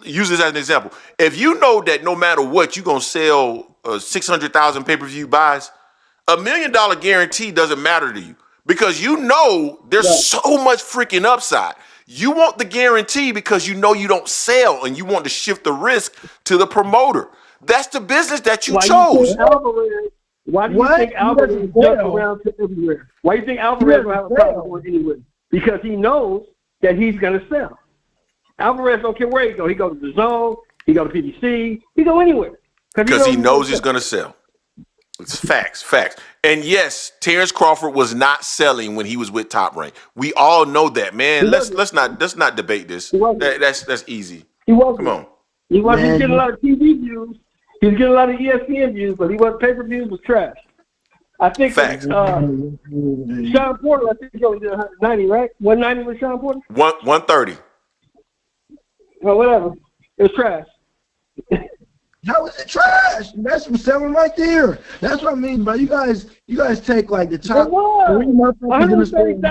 use this as an example. If you know that no matter what, you're going to sell 600,000 pay-per-view buys, $1 million guarantee doesn't matter to you because you know there's so much freaking upside. You want the guarantee because you know you don't sell and you want to shift the risk to the promoter. That's the business that you chose. Why do you think Alvarez jump around to everywhere? Why do you think Alvarez will have a problem going anywhere? Because he knows that he's going to sell. Alvarez don't care where he go. He go to the Zone. He go to PBC. He go anywhere. Because he knows he's going to sell. It's facts. And yes, Terence Crawford was not selling when he was with Top Rank. We all know that, man. Let's not debate this. That's easy. He wasn't. Come on. He wasn't getting a lot of TV views. He was getting a lot of ESPN views, but he wasn't pay-per-views was trash. I think facts. Sean Porter, I think he only did 190, right? 190 with Sean Porter? 130. Well, whatever. It was trash. How is it trash? That's some selling right there. That's what I mean, bro. You guys take like the top 3 motherfuckers in the state.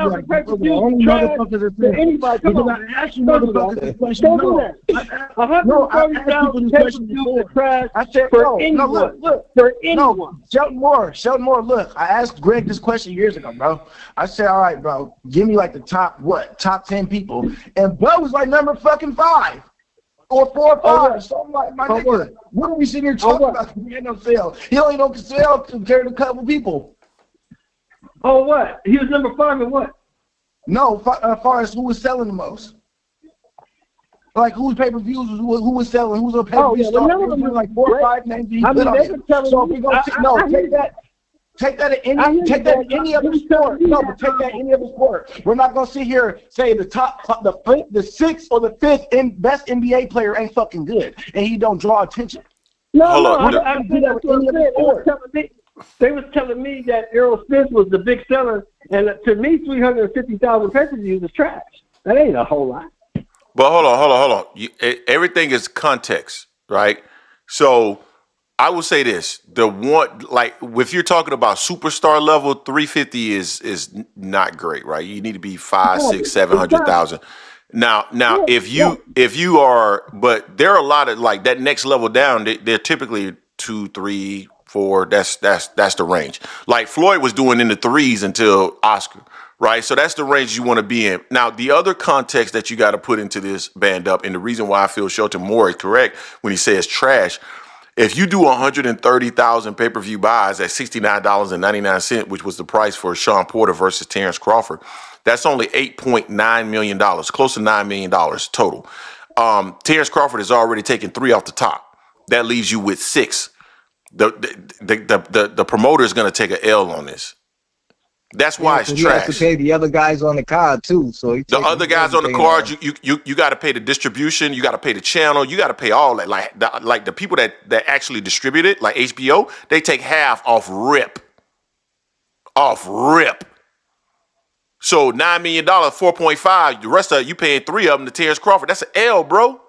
Only motherfuckers are saying. Anybody, come on. I ask you motherfuckers this question. Don't do that. 130,000 pay-per-view trash for anyone. For anyone. Sheldon Moore, look, I asked Greg this question years ago, bro. I said, all right, bro, give me like the top 10 people. And Bud was like number fucking 5. Or 4 or 5, or something like my nigga. What are we sitting here talking about? He ain't no sale. He only don't sell compared to a couple people. Oh, what? He was number 5 in what? No, as far as who was selling the most. Like whose pay-per-views, who was selling, who's on pay-per-view star. Like 4 or 5 names he put on it. So if we gonna take that in any other sport. No, but take that in any other sport. We're not gonna sit here say the 6th or the 5th best NBA player ain't fucking good and he don't draw attention. I do that with any other sport. They was telling me that Errol Spence was the big seller, and to me, 350,000 pay-per-views is trash. That ain't a whole lot. But hold on. Everything is context, right? So I will say this: if you're talking about superstar level, 350 is not great, right? You need to be 5, 6, 700,000. Now, if you are, but there are a lot of like that next level down. They're typically 2, 3, 4. That's the range. Like Floyd was doing in the 3s until Oscar, right? So that's the range you want to be in. Now, the other context that you got to put into this band up, and the reason why I feel Shelton Moore is correct when he says trash. If you do 130,000 pay-per-view buys at $69.99, which was the price for Sean Porter versus Terence Crawford, that's only $8.9 million, close to $9 million total. Terence Crawford has already taken 3 off the top. That leaves you with 6. The promoter is going to take an L on this. That's why it's He has to trash. pay the other guys on the card too. So The other guys on the card, you got to pay the distribution, you got to pay the channel, you got to pay all that. Like the people that actually distribute it, like HBO, they take half off rip. So $9 million, 4.5. The rest of it, you paying 3 of them to Terence Crawford. That's an L, bro.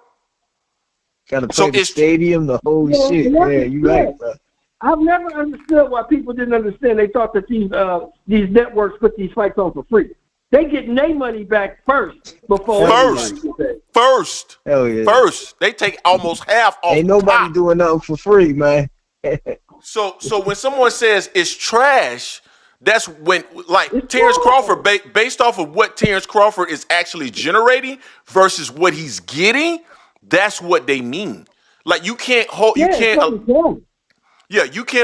Got to pay the stadium, the whole shit. Yeah, you right, bro. I've never understood why people didn't understand. They thought that these networks put these fights on for free. They getting their money back first before first. Hell yeah. First. They take almost half off. Ain't nobody doing nothing for free, man. So when someone says it's trash, that's when, like, Terence Crawford, based off of what Terence Crawford is actually generating versus what he's getting, that's what they mean. Like, you can't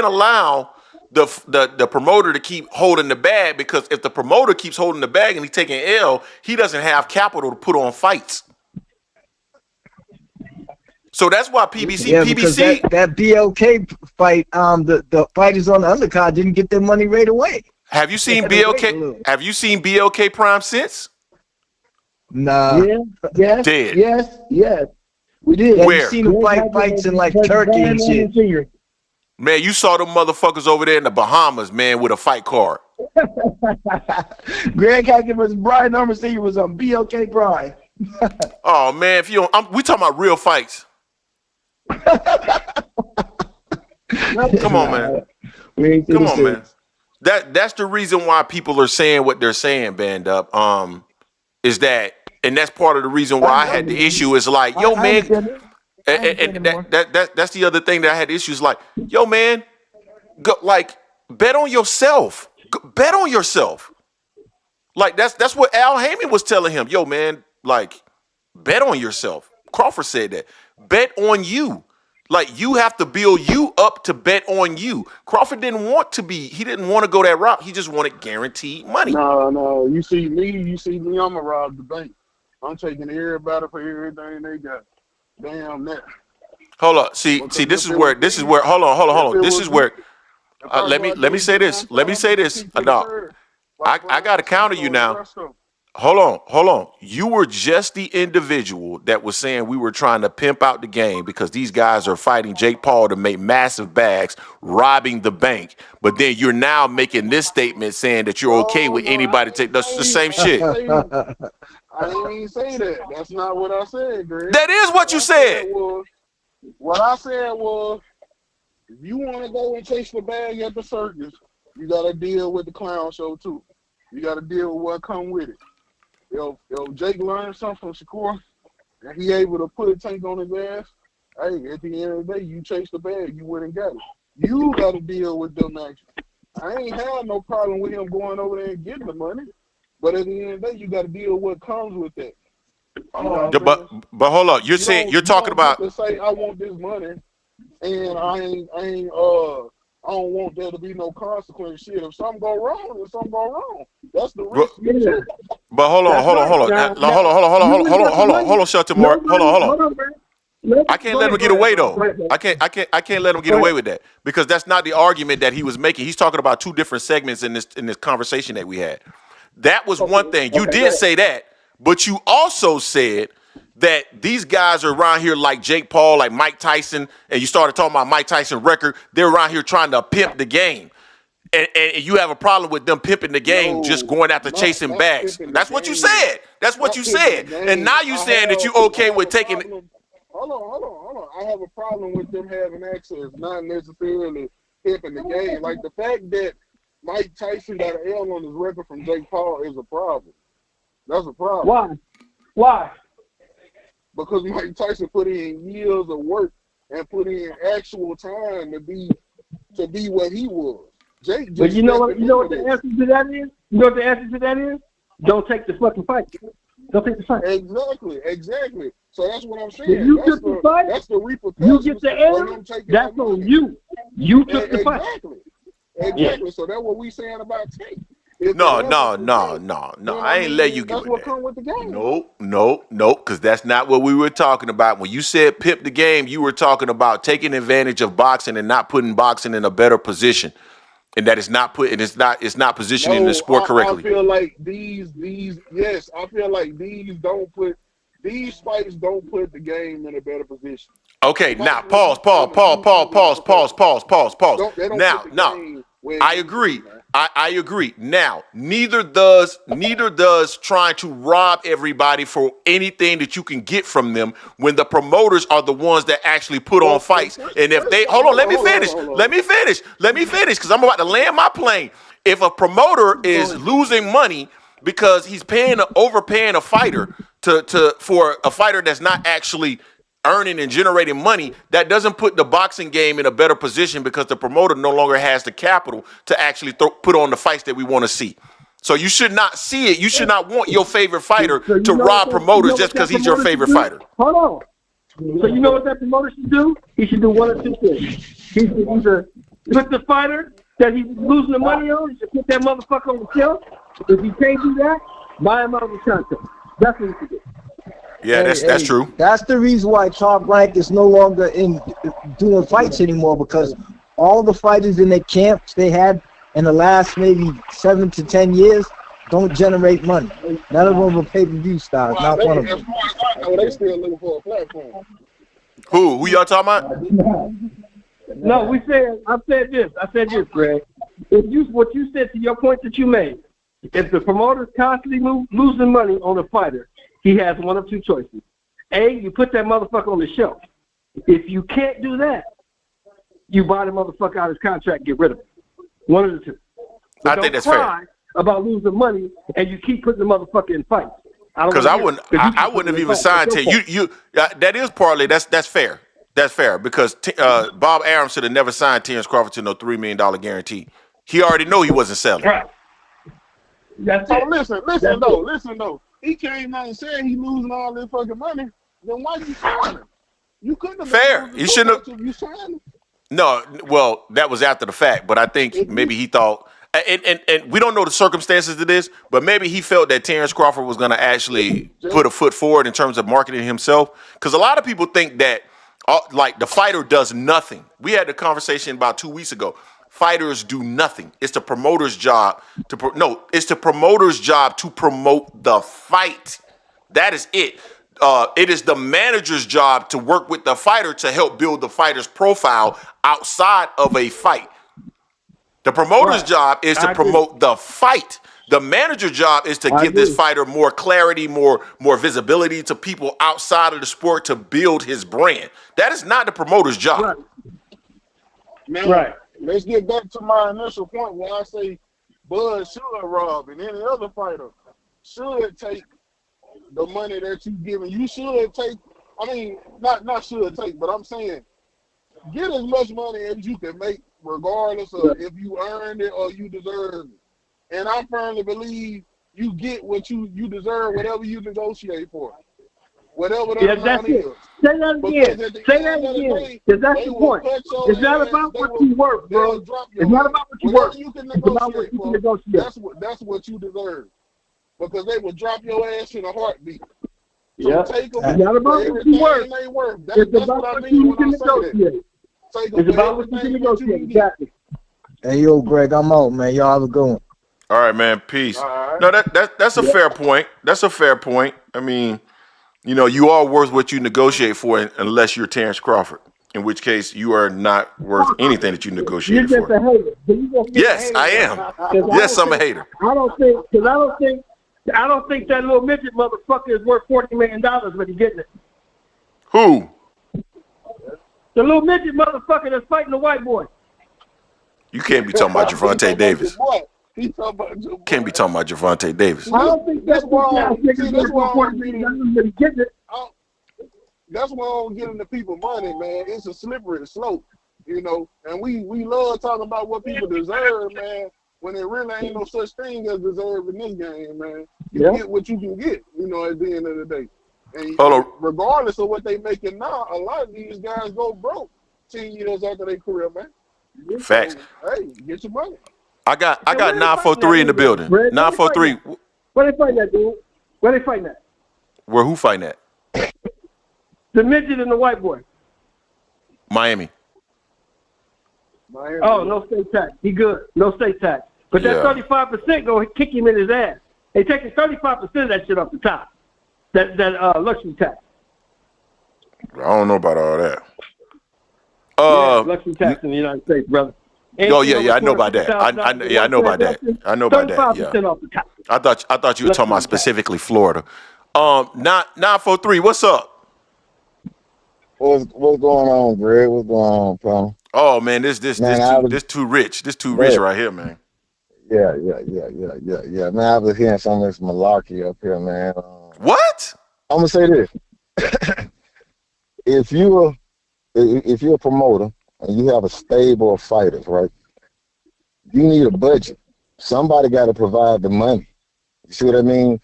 allow the promoter to keep holding the bag, because if the promoter keeps holding the bag and he's taking L, he doesn't have capital to put on fights. So that's why PBC that BLK fight, the fighters on the undercard didn't get their money right away. Have you seen BLK? Have you seen BLK Prime since? Nah. Yes. Dead. Yes. We did. Where? You seen him fights in like Turkey and shit. Man, you saw them motherfuckers over there in the Bahamas, man, with a fight card. Greg Hackett versus Brian Sr. was on BLK Brian. Oh man, if you don't, we talking about real fights. Come on, man. Come on, man. That's the reason why people are saying what they're saying, Band Up. Is that, and that's part of the reason why I had the issue. Is like, yo, man. And that's the other thing that I had issues, like, yo, man, go, like, bet on yourself. Bet on yourself. Like, that's what Al Heyman was telling him. Yo, man, like, bet on yourself. Crawford said that. Bet on you. Like, you have to build you up to bet on you. Crawford didn't want to go that route. He just wanted guaranteed money. No. You see me, I'm gonna rob the bank. I'm taking everybody for everything they got. Damn that. Hold on. See, this is where hold on. This is where let me say this. No. I gotta counter you now. Hold on. You were just the individual that was saying we were trying to pimp out the game because these guys are fighting Jake Paul to make massive bags, robbing the bank. But then you're now making this statement saying that you're okay with anybody take the same shit. I didn't even say that. That's not what I said, Greg. That is what you said. What I said was, if you want to go and chase the bag at the circus, you got to deal with the clown show too. You got to deal with what come with it. Yo, Jake learned something from Shakur, and he able to put a tank on his ass. Hey, at the end of the day, you chase the bag, you went and got it. You got to deal with them actions. I ain't had no problem with him going over there and getting the money, but at the end of the day, you got to deal with what comes with that. But hold on, you're talking about. To say I want this money, and I don't want there to be no consequence. Shit, if something go wrong, that's the risk. But hold on, Shelton Moore. Hold on. I can't let him get away though. I can't let him get away with that, because that's not the argument that he was making. He's talking about two different segments in this conversation that we had. That was one thing. You did say that, but you also said that these guys are around here like Jake Paul, like Mike Tyson, and you started talking about Mike Tyson record. They're around here trying to pimp the game. And you have a problem with them pimping the game, just going after chasing bags. That's what you said. That's what you said. And now you saying that you okay with taking it. Hold on. I have a problem with them having access, not necessarily pimping the game. Like, the fact that Mike Tyson got an L on his record from Jake Paul is a problem. That's a problem. Why? Because Mike Tyson put in years of work and put in actual time to be what he was. Jake just, but you know what the answer to that is? You know what the answer to that is? Don't take the fucking fight. Don't take the fight. Exactly. So that's what I'm saying. If you took the fight, that's the repercussions. You get the L, that's on you. You took the fight. Exactly. Yeah. So that's what we saying about Tate. No. I ain't let you get with that. No, because that's not what we were talking about. When you said pimp the game, you were talking about taking advantage of boxing and not putting boxing in a better position. and that it's not put and it's not positioning the sport correctly. I feel like these I feel like these fights don't put the game in a better position. Okay, now pause. Now, I agree. I agree. Now, neither does trying to rob everybody for anything that you can get from them when the promoters are the ones that actually put on fights. And if they let me finish, because I'm about to land my plane. If a promoter is losing money because he's overpaying a fighter for a fighter that's not actually earning and generating money, that doesn't put the boxing game in a better position because the promoter no longer has the capital to actually put on the fights that we want to see. So you should not see it. You should not want your favorite fighter to rob promoters just because he's your favorite fighter. Hold on. So you know what that promoter should do? He should do one of two things. He should either put the fighter that he's losing the money on, he should put that motherfucker on the shelf. If he can't do that, buy him out of the contract. That's what he should do. Yeah, that's true. That's the reason why Top Rank is no longer in doing fights anymore, because all the fighters in their camps they had in the last maybe 7 to 10 years don't generate money. None of them are pay-per-view stars. Not one of them. As far as I know, they still looking for a platform. Who y'all talking about? No, I said this, Greg. What you said to your point that you made, if the promoter's constantly losing money on a fighter, he has one of two choices. A, you put that motherfucker on the shelf. If you can't do that, you buy the motherfucker out of his contract and get rid of him. One of the two. But I think that's fair. fair. About losing money and you keep putting the motherfucker in fights. Because I wouldn't have even signed you. That is partly that's fair. That's fair because Bob Arum should have never signed Terence Crawford to no $3 million guarantee. He already know he wasn't selling. Right. That's it. Listen though. He came out and said he losing all this fucking money. Then why you sign him? You couldn't have. Fair. He shouldn't have. You signed him. No, well, that was after the fact, but I think maybe he thought, and we don't know the circumstances of this, but maybe he felt that Terence Crawford was going to actually put a foot forward in terms of marketing himself. Because a lot of people think that, like, the fighter does nothing. We had a conversation about 2 weeks ago. Fighters do nothing. It's the promoter's job it's the promoter's job to promote the fight. That is it. It is the manager's job to work with the fighter to help build the fighter's profile outside of a fight. The promoter's job is to promote the fight. The manager's job is to give this fighter more clarity, more visibility to people outside of the sport to build his brand. That is not the promoter's job. Right. Man, let's get back to my initial point where I say Bud should rob and any other fighter should take the money that you giving. You should take, I mean, not should take, but I'm saying get as much money as you can make regardless of if you earned it or you deserve it. And I firmly believe you get what you deserve, whatever you negotiate for. Whatever the amount is. Say that again. Because that's the point. It's not about what you work, bro. It's not about what you work. It's about what you can negotiate. That's what you deserve. Because they will drop your ass in a heartbeat. So yeah. Take them. It's not about what you work. It's about what you can negotiate. It's about what you can negotiate. Exactly. Hey, yo, Greg, I'm out, man. Y'all have a good one. All right, man. Peace. Right. No, that's a fair point. That's a fair point. I mean, you know, you are worth what you negotiate for unless you're Terence Crawford, in which case you are not worth anything that you negotiated for. You're just a hater. Yes, I am. Yes, I'm a hater. I don't think that little midget motherfucker is worth $40 million when he's getting it. Who? The little midget motherfucker that's fighting the white boy. You can't be talking about Gervonta Davis. Can't be talking about Gervonta Davis. I don't think that's why $40 million when he's getting it. That's why I don't get into people money, man. It's a slippery slope, you know. And we love talking about what people deserve, man, when there really ain't no such thing as deserve in this game, man. You get what you can get, you know, at the end of the day. And regardless of what they making now, a lot of these guys go broke 10 years after their career, man. Facts. So, hey, get your money. I got 943 in the building. 943. Where they fighting at, dude? Where they fighting at? Where who fighting at? The midget and the white boy. Miami. Oh, no state tax. He good. No state tax. But that 35% go kick him in his ass. They taking 35% of that shit off the top. That luxury tax. I don't know about all that. Luxury tax in the United States, brother. I know about that. I know about that. I know about that. Yeah. 35% off the top. I thought you were talking about specifically Florida. 943. What's up? What's going on, Greg? What's going on, pal? Oh man, this too rich. This too rich right here, man. Yeah. Man, I was hearing some of this malarkey up here, man. What? I'm gonna say this: if you're a promoter and you have a stable of fighters, right? You need a budget. Somebody got to provide the money. You see what I mean?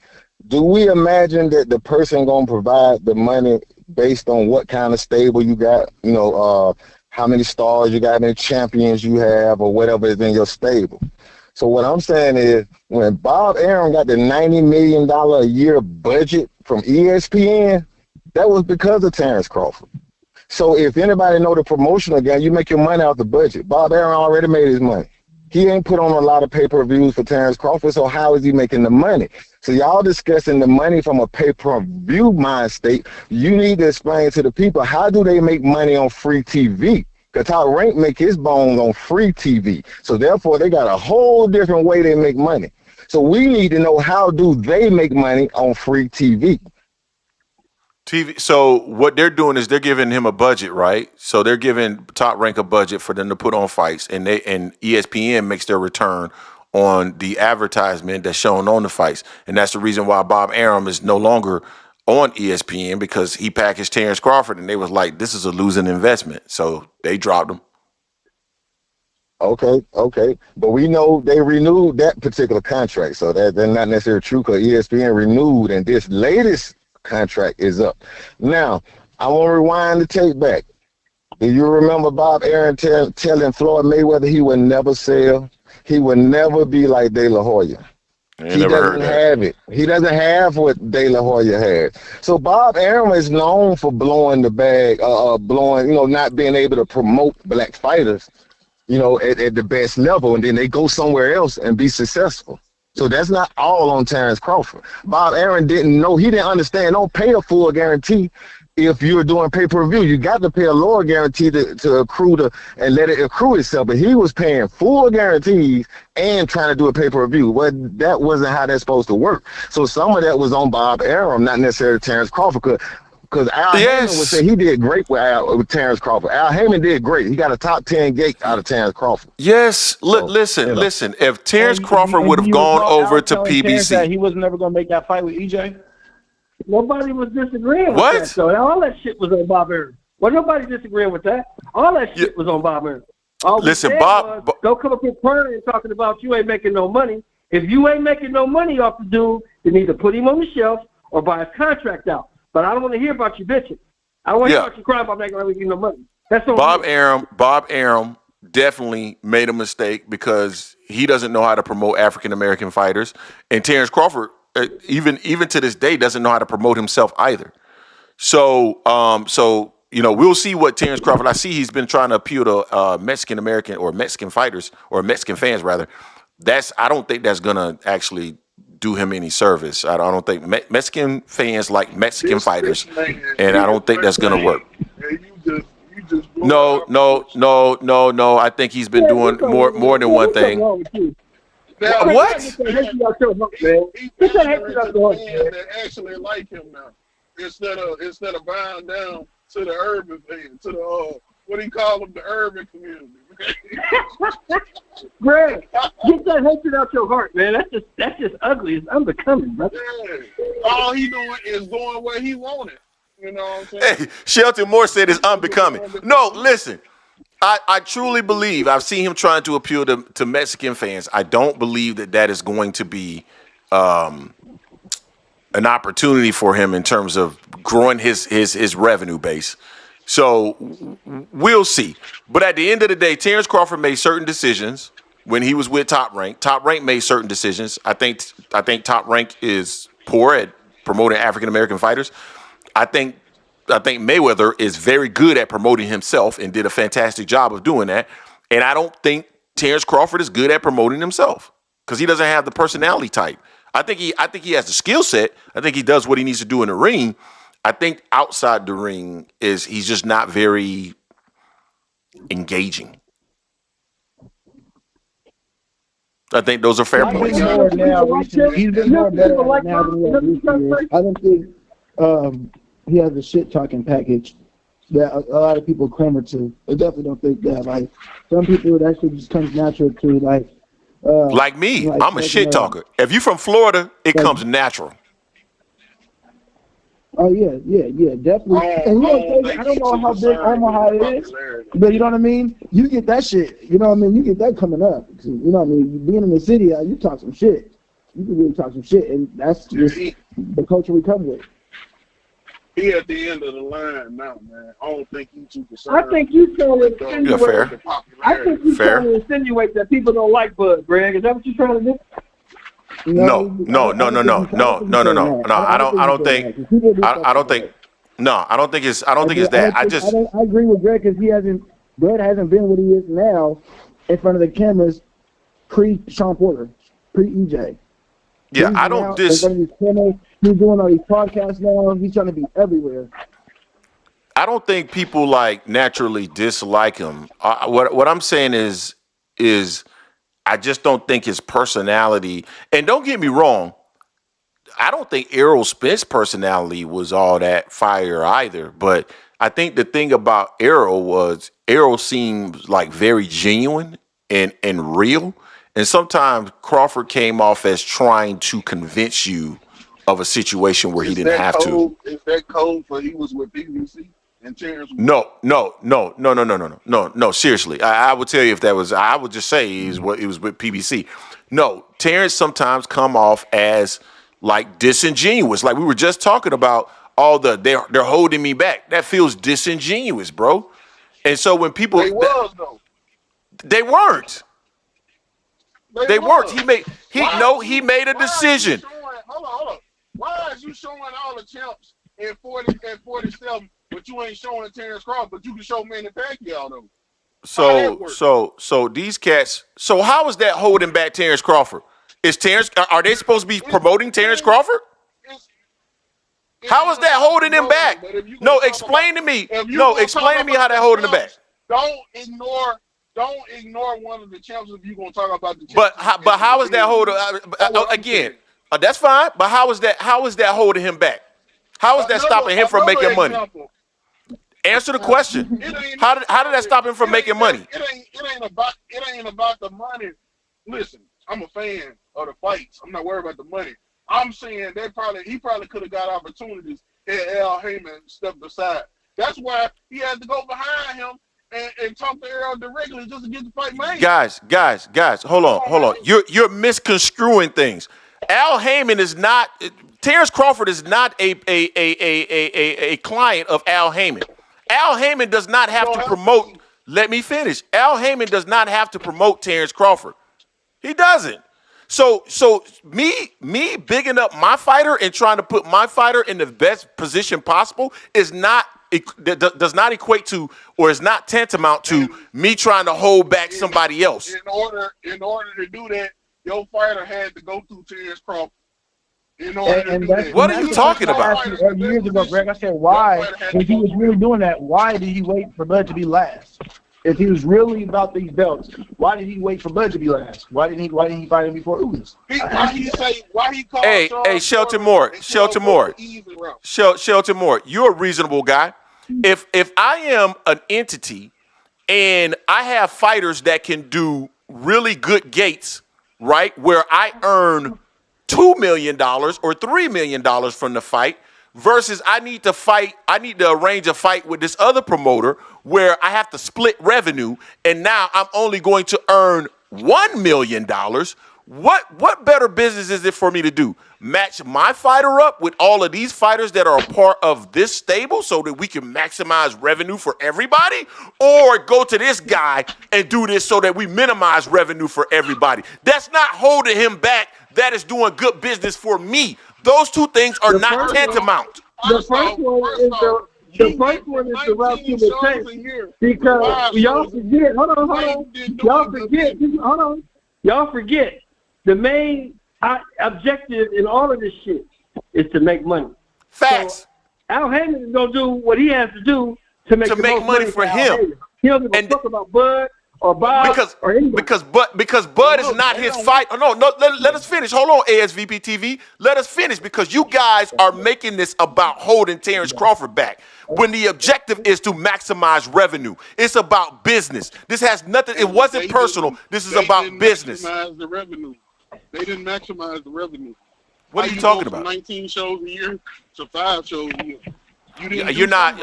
Do we imagine that the person gonna provide the money based on what kind of stable you got? You know, how many stars you got, how many champions you have, or whatever is in your stable. So what I'm saying is, when Bob Arum got the $90 million a year budget from ESPN, that was because of Terence Crawford. So if anybody know the promotional game, you make your money out the budget. Bob Arum already made his money. He ain't put on a lot of pay-per-views for Terence Crawford, so how is he making the money? So y'all discussing the money from a pay-per-view mind state. You need to explain to the people, how do they make money on free TV? Because Top Rank make his bones on free TV. So therefore, they got a whole different way they make money. So we need to know, how do they make money on free TV? So what they're doing is they're giving him a budget, right? So they're giving Top Rank a budget for them to put on fights, and ESPN makes their return on the advertisement that's shown on the fights. And that's the reason why Bob Arum is no longer on ESPN, because he packaged Terence Crawford and they was like, this is a losing investment. So they dropped him. Okay. But we know they renewed that particular contract. So that's not necessarily true, because ESPN renewed and this latest contract is up. Now, I want to rewind the tape back. Do you remember Bob Arum telling Floyd Mayweather he would never sell? He would never be like De La Hoya. He doesn't have it. He doesn't have what De La Hoya had. So Bob Arum is known for blowing the bag, not being able to promote black fighters, at the best level, and then they go somewhere else and be successful. So that's not all on Terence Crawford. Bob Arum didn't know. He didn't understand. Don't pay a full guarantee if you're doing pay-per-view. You got to pay a lower guarantee to accrue and let it accrue itself. But he was paying full guarantees and trying to do a pay-per-view. Well, that wasn't how that's supposed to work. So some of that was on Bob Arum, not necessarily Terence Crawford. Because Al Heyman would say he did great with Terence Crawford. Al Heyman did great. He got a top 10 gate out of Terence Crawford. Yes. Listen. If Terence Crawford would have gone over to PBC, he was never going to make that fight with EJ. Nobody was disagreeing with that. So all that shit was on Bob Arum. Well, nobody disagreeing with that. All that shit was on Bob Arum. Listen, Bob, don't come up here crying and talking about you ain't making no money. If you ain't making no money off the dude, then either put him on the shelf or buy his contract out. But I don't want to hear about you bitching. I don't want to hear about you crying about making no money. That's on Bob Arum definitely made a mistake, because he doesn't know how to promote African American fighters, and Terence Crawford, even to this day, doesn't know how to promote himself either. So we'll see what Terence Crawford. I see he's been trying to appeal to Mexican American or Mexican fighters, or Mexican fans rather. I don't think that's gonna actually do him any service. I don't think Mexican fans like Mexican fighters, and I don't think that's gonna work. No. I think he's been doing more than one thing. What? He's that actually like him now, instead of bowing down to the urban fans, to the what do you call them, the urban community. Greg, get that hatred out your heart, man. That's just ugly. It's unbecoming, brother. Yeah. All he doing is going where he wanted. You know what I'm saying? Hey, Shelton Moore said it's unbecoming. No, listen. I truly believe, I've seen him trying to appeal to Mexican fans. I don't believe that is going to be an opportunity for him in terms of growing his revenue base. So we'll see. But at the end of the day, Terence Crawford made certain decisions when he was with Top Rank. Top Rank made certain decisions. I think Top Rank is poor at promoting African American fighters. I think Mayweather is very good at promoting himself and did a fantastic job of doing that. And I don't think Terence Crawford is good at promoting himself because he doesn't have the personality type. I think he has the skill set. I think he does what he needs to do in the ring. I think outside the ring he's just not very engaging. I think those are fair points. He's been more better now than he has recent years. I don't think he has a shit talking package that a lot of people clamor to. I definitely don't think that. Like some people, that shit just comes natural to like me. Like, I'm a shit talker. If you're from Florida, it comes natural. Oh yeah, definitely. And I don't know how big Omaha is, but you know what I mean. You get that shit. You know what I mean. You get that coming up. You know what I mean. Being in the city, you talk some shit. You can really talk some shit, and that's just the culture we come with. He at the end of the line now, man. I don't think he's too concerned. I think you trying to insinuate. Fair. I think you trying to insinuate that people don't like Bud, Greg. Is that what you're trying to do? No. I don't think it's that. I agree with Greg because Bud hasn't been what he is now in front of the cameras pre Sean Porter, pre EJ. Yeah, I don't He's doing all these podcasts now. He's trying to be everywhere. I don't think people like naturally dislike him. What I'm saying is I just don't think his personality. And don't get me wrong, I don't think Errol Spence' personality was all that fire either. But I think the thing about Errol seemed like very genuine and real. And sometimes Crawford came off as trying to convince you of a situation where he didn't have to. Is that code for he was with PBC and Terence? No. Seriously, I would tell you if that was. I would just say he was with PBC. No, Terence sometimes come off as like disingenuous. Like we were just talking about they're holding me back. That feels disingenuous, bro. And so when people they weren't. They weren't. He made a decision. Hold on. Why is you showing all the champs in 40 and 47, but you ain't showing Terence Crawford, but you can show Manny Pacquiao though? So these cats. So how is that holding back Terence Crawford? Are they supposed to be promoting Terence Crawford? How is that holding him back? No, explain to me. No, explain to me how that holding him back. Don't ignore one of the champs if you're gonna talk about the champs. But how is that holding? Again, that's fine. But how is that holding him back? How is that stopping him from making money? Answer the question. How did that stop him from making money? It ain't about the money. Listen, I'm a fan of the fights. I'm not worried about the money. I'm saying he probably could have got opportunities and Al Heyman stepped aside. That's why he had to go behind him and talk to Errol directly just to get the fight made. Guys, hold on. You're misconstruing things. Al Heyman is not. Terence Crawford is not a client of Al Heyman. Al Heyman does not have to promote. Let me finish. Al Heyman does not have to promote Terence Crawford. He doesn't. So me bigging up my fighter and trying to put my fighter in the best position possible does not equate to, or is not tantamount to me trying to hold back somebody else. In order to do that, your fighter had to go through Terence Crawford. What are you talking about? Years ago, Greg, I said, why, if he was really doing that, why did he wait for Bud to be last? If he was really about these belts, why did he wait for Bud to be last? Why didn't he fight him before Ugas? Why he called Hey, Shelton Moore, you're a reasonable guy. If I am an entity and I have fighters that can do really good gates, right, where I earn $2 million or $3 million from the fight, versus I need to arrange a fight with this other promoter where I have to split revenue, and now I'm only going to earn $1 million. What better business is it for me to do? Match my fighter up with all of these fighters that are a part of this stable so that we can maximize revenue for everybody? Or go to this guy and do this so that we minimize revenue for everybody? That's not holding him back. That is doing good business for me. Those two things are not tantamount. The first one is The first one is the route to the tank. Because y'all forget, hold on. Y'all forget, the main objective in all of this shit is to make money. Facts. So Al Heyman is going to do what he has to do to make money for him. He doesn't give a fuck about Bud or Bob or anybody. Because Bud is not his fight. Oh, no, let us finish. Hold on, ASVP TV. Let us finish because you guys are making this about holding Terence Crawford back when the objective is to maximize revenue. It's about business. This has nothing. It wasn't personal. This is about business. They didn't maximize the revenue. What are you talking about? 19 shows a year to 5 shows a year. You're not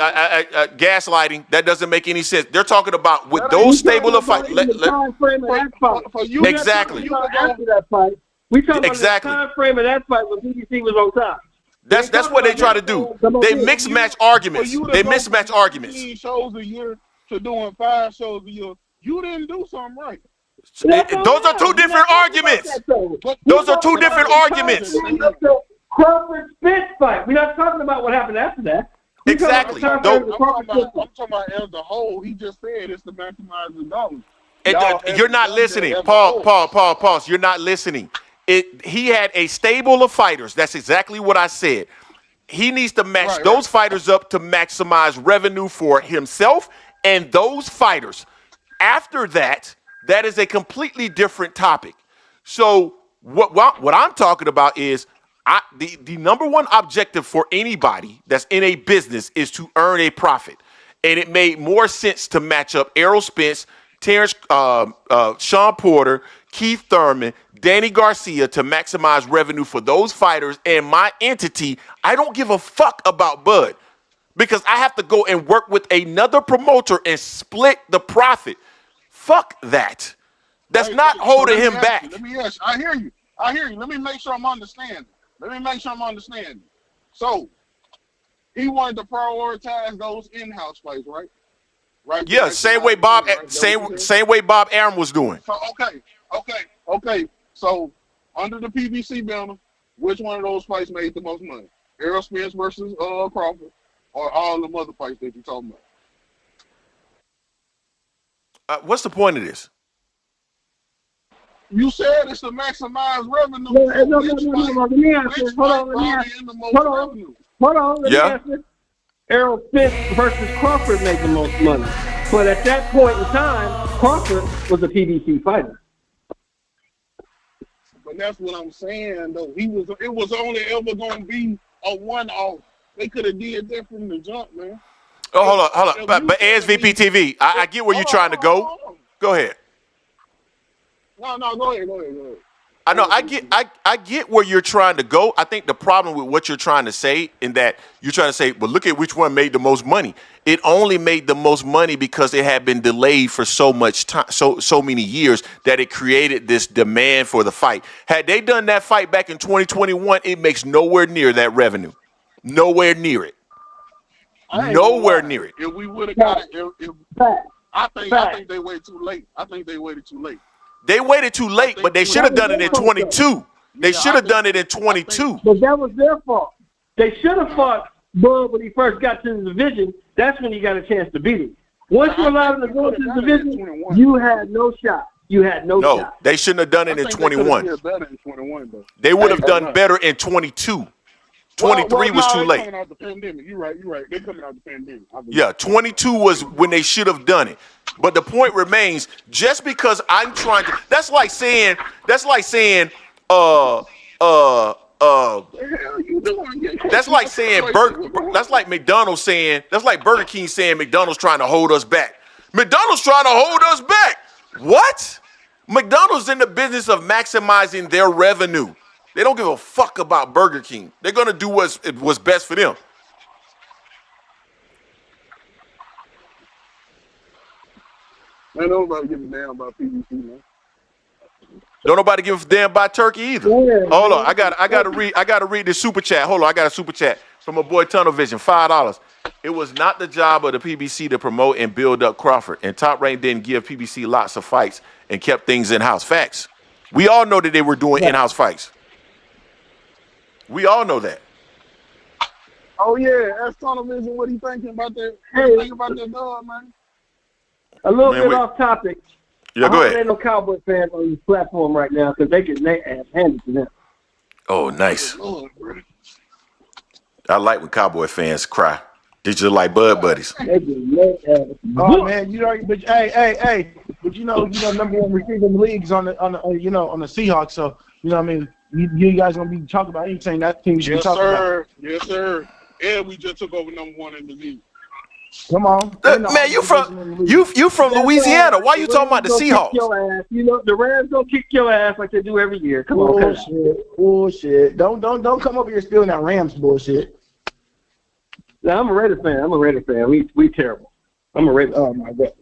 gaslighting. That doesn't make any sense. They're talking about with those stable of fight. Exactly. After that fight, we talking about the time frame of that fight when BBC was on top. That's what they try to do. They mix match arguments. They mismatch arguments. 19 shows a year to doing 5 shows a year. You didn't do something right. Those are two different arguments. Those are two different arguments. Crawford Spence fight. We're not talking about what happened after that. Exactly. I'm talking about as a whole. He just said it's to maximize the dollars. You're not listening. Pause. You're not listening. He had a stable of fighters. That's exactly what I said. He needs to match those fighters up to maximize revenue for himself and those fighters. After that, that is a completely different topic. So what I'm talking about is the number one objective for anybody that's in a business is to earn a profit. And it made more sense to match up Errol Spence, Terrence, Sean Porter, Keith Thurman, Danny Garcia to maximize revenue for those fighters and my entity. I don't give a fuck about Bud because I have to go and work with another promoter and split the profit. Fuck that. That's not holding him back. Let me ask you. I hear you. Let me make sure I'm understanding. So, he wanted to prioritize those in-house fights, right? Right. Yeah, same way Bob Arum was doing. So okay. So under the PBC banner, which one of those fights made the most money? Errol Spence versus Crawford, or all the other fights that you're talking about? What's the point of this? You said it's to maximize revenue. No. Let me answer. Hold on. Let me answer. Errol Spence versus Crawford made the most money. But at that point in time, Crawford was a PBC fighter. But that's what I'm saying, though. It was only ever going to be a one-off. They could have did that from the jump, man. Oh, hold on. But ASVP TV, I get where you're trying to go. Go ahead. No, go ahead. I know. I get where you're trying to go. I think the problem with what you're trying to say in that you're trying to say, well, look at which one made the most money. It only made the most money because it had been delayed for so much time, so many years that it created this demand for the fight. Had they done that fight back in 2021, it makes nowhere near that revenue. Nowhere near it. Nowhere near it. If we would have got it, I think they waited too late. They waited too late, but they should have done it in 22. They should have done it in 22. But that was their fault. They should have fought Bud when he first got to the division. That's when he got a chance to beat him. Once you allowed him to go to the division, you had no shot. No, they shouldn't have done it in 21. They would have done better in 22. 23 was too late. Out the pandemic. You're right. They're coming out the pandemic. Yeah, 22 was when they should have done it. But the point remains, just because I'm trying to, that's like saying, that's like McDonald's saying, that's like Burger King saying McDonald's trying to hold us back. McDonald's trying to hold us back. What? McDonald's in the business of maximizing their revenue. They don't give a fuck about Burger King. They're going to do what's best for them. Man, nobody give a damn about PBC, man. Don't nobody give a damn about turkey either. Yeah, hold on, I gotta read this super chat. Hold on, I got a super chat from my boy Tunnel Vision, $5. It was not the job of the PBC to promote and build up Crawford, and Top Rank didn't give PBC lots of fights and kept things in-house. Facts. We all know that they were doing in-house fights. We all know that. Oh yeah, ask Tunnel Vision what he thinking about that. What he think about that dog, man? A little bit off topic. Yeah, go ahead. There ain't no Cowboy fans on this platform right now because they can hand it to them. Oh, nice. Lord, I like when Cowboy fans cry. They just like Bud Buddies. Oh man, you already. But hey. But you know, number one receiver in the league is on the Seahawks. So you know, what I mean, you guys gonna be talking about anything that team should be talking about. Yes, sir. And we just took over number one in the league. Come on, man. You from Louisiana? Why you talking about the Seahawks? You know the Rams don't kick your ass like they do every year. Come on, bullshit. Don't come over here spilling that Rams bullshit. No, I'm a Raider fan. We terrible. I'm a Raider. Oh my God.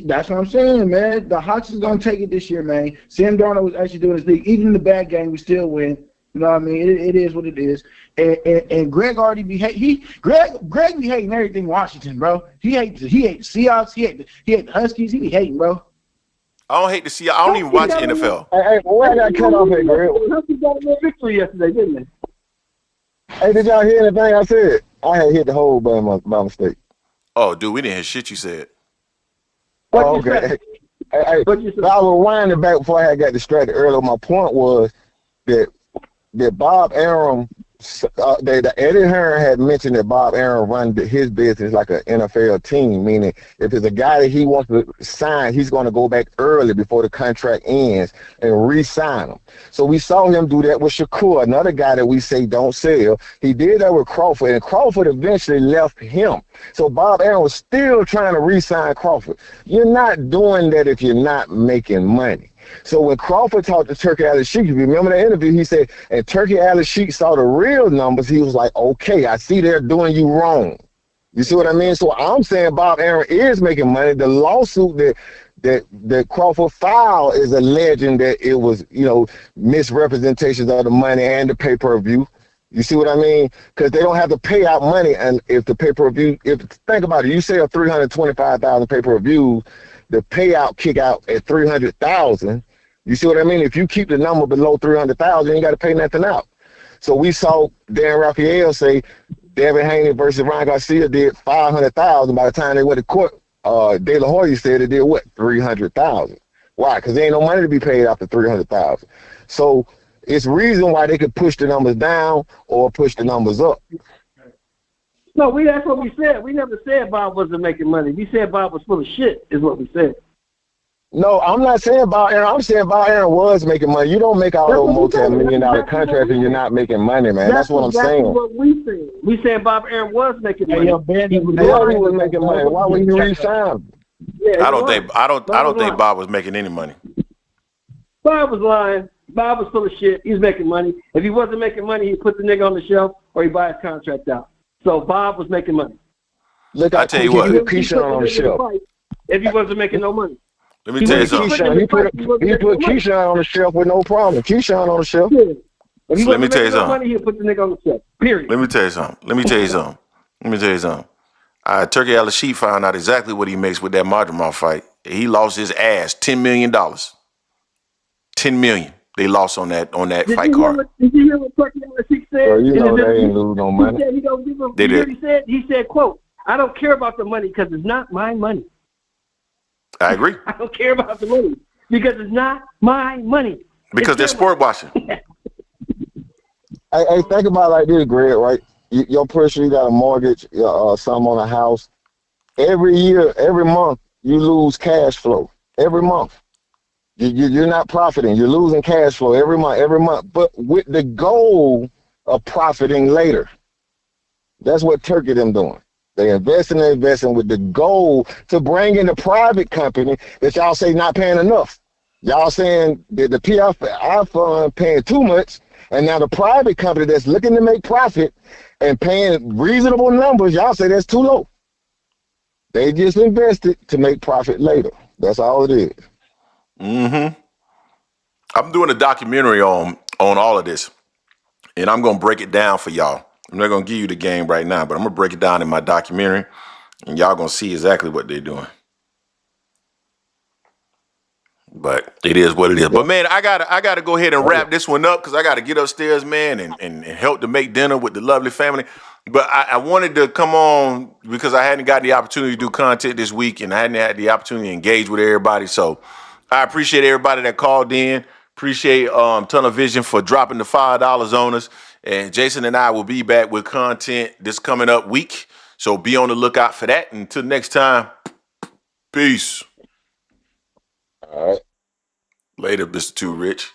That's what I'm saying, man. The Hawks is gonna take it this year, man. Sam Darnold was actually doing his thing. Even in the bad game, we still win. You know what I mean? It is what it is. And Greg already be Greg be hating everything Washington, bro. He hates Seahawks. He hates the Huskies. He be hating, bro. I don't hate the Seahawks. I don't even watch NFL. Hey, where I got cut off at, Greg? Huskies got a victory yesterday, didn't they? Hey, did y'all hear anything I said? I had hit the hole by mistake. Oh, dude, we didn't hear shit you said. Oh, okay. I was winding back before I got distracted earlier. My point was that Bob Arum, that Eddie Hearn had mentioned that Bob Arum run his business like an NFL team, meaning if it's a guy that he wants to sign, he's going to go back early before the contract ends and re-sign him. So we saw him do that with Shakur, another guy that we say don't sell. He did that with Crawford, and Crawford eventually left him. So Bob Arum was still trying to re-sign Crawford. You're not doing that if you're not making money. So when Crawford talked to Turkey Al-Sheikh, you remember the interview, he said, and Turkey Al-Sheikh saw the real numbers, he was like, okay, I see they're doing you wrong. You see what I mean? So I'm saying Bob Arum is making money. The lawsuit that Crawford filed is alleging that it was, misrepresentations of the money and the pay-per-view. You see what I mean? Because they don't have to pay out money, and if the pay-per-view, think about it, you sell 325,000 pay-per-views, the payout kick out at 300,000. You see what I mean? If you keep the number below 300,000, you ain't got to pay nothing out. So we saw Dan Raphael say Devin Haney versus Ryan Garcia did 500,000. By the time they went to court, De La Hoya said it did what? 300,000. Why? Because there ain't no money to be paid after 300,000. So it's reason why they could push the numbers down or push the numbers up. No, that's what we said. We never said Bob wasn't making money. We said Bob was full of shit, is what we said. No, I'm not saying Bob Arum. I'm saying Bob Arum was making money. You don't make all those multi-million-dollar contracts and you're not making money, man. That's what I'm saying. That's what we said. We said Bob Arum was making money. He was making money. Why would he re-sign? I don't think Bob was making any money. Bob was lying. Bob was full of shit. He's making money. If he wasn't making money, he'd put the nigga on the shelf or he'd buy his contract out. So Bob was making money. Look, I tell you what. Keyshawn on the shelf. If he wasn't making no money. Let me tell you something. He put Keyshawn on the shelf with no problem. Keyshawn on the shelf. Yeah. If he Let me tell you something. Money, he'll put the nigga on the shelf. Period. Let me tell you something. Turkey Al-Sheikh found out exactly what he makes with that Madrimov fight. He lost his ass $10 million. $10 million. They lost on that fight card. Did you hear what Turkey Al-Sheikh said? Well, you know they ain't lose no money. He said he don't give a, he said, quote, I don't care about the money because it's not my money. I agree. I don't care about the money because it's not my money. Because they're sport watching. Hey, think about it like this, Greg, right? Your person, you got a mortgage, some on a house. Every year, every month, you lose cash flow. Every month. You're not profiting. You're losing cash flow every month, but with the goal of profiting later. That's what Turkey them doing. They investing with the goal to bring in a private company that y'all say not paying enough. Y'all saying that the PI fund paying too much, and now the private company that's looking to make profit and paying reasonable numbers, y'all say that's too low. They just invested to make profit later. That's all it is. Mm-hmm. I'm doing a documentary on all of this, and I'm going to break it down for y'all. I'm not going to give you the game right now, but I'm going to break it down in my documentary, and y'all going to see exactly what they're doing. But it is what it is. But, man, I gotta go ahead and wrap this one up because I got to get upstairs, man, and help to make dinner with the lovely family. But I wanted to come on because I hadn't gotten the opportunity to do content this week, and I hadn't had the opportunity to engage with everybody. So I appreciate everybody that called in. Appreciate Tunnel Vision for dropping the $5 on us. And Jason and I will be back with content this coming up week. So be on the lookout for that. Until next time, peace. All right. Later, Mr. Too Rich.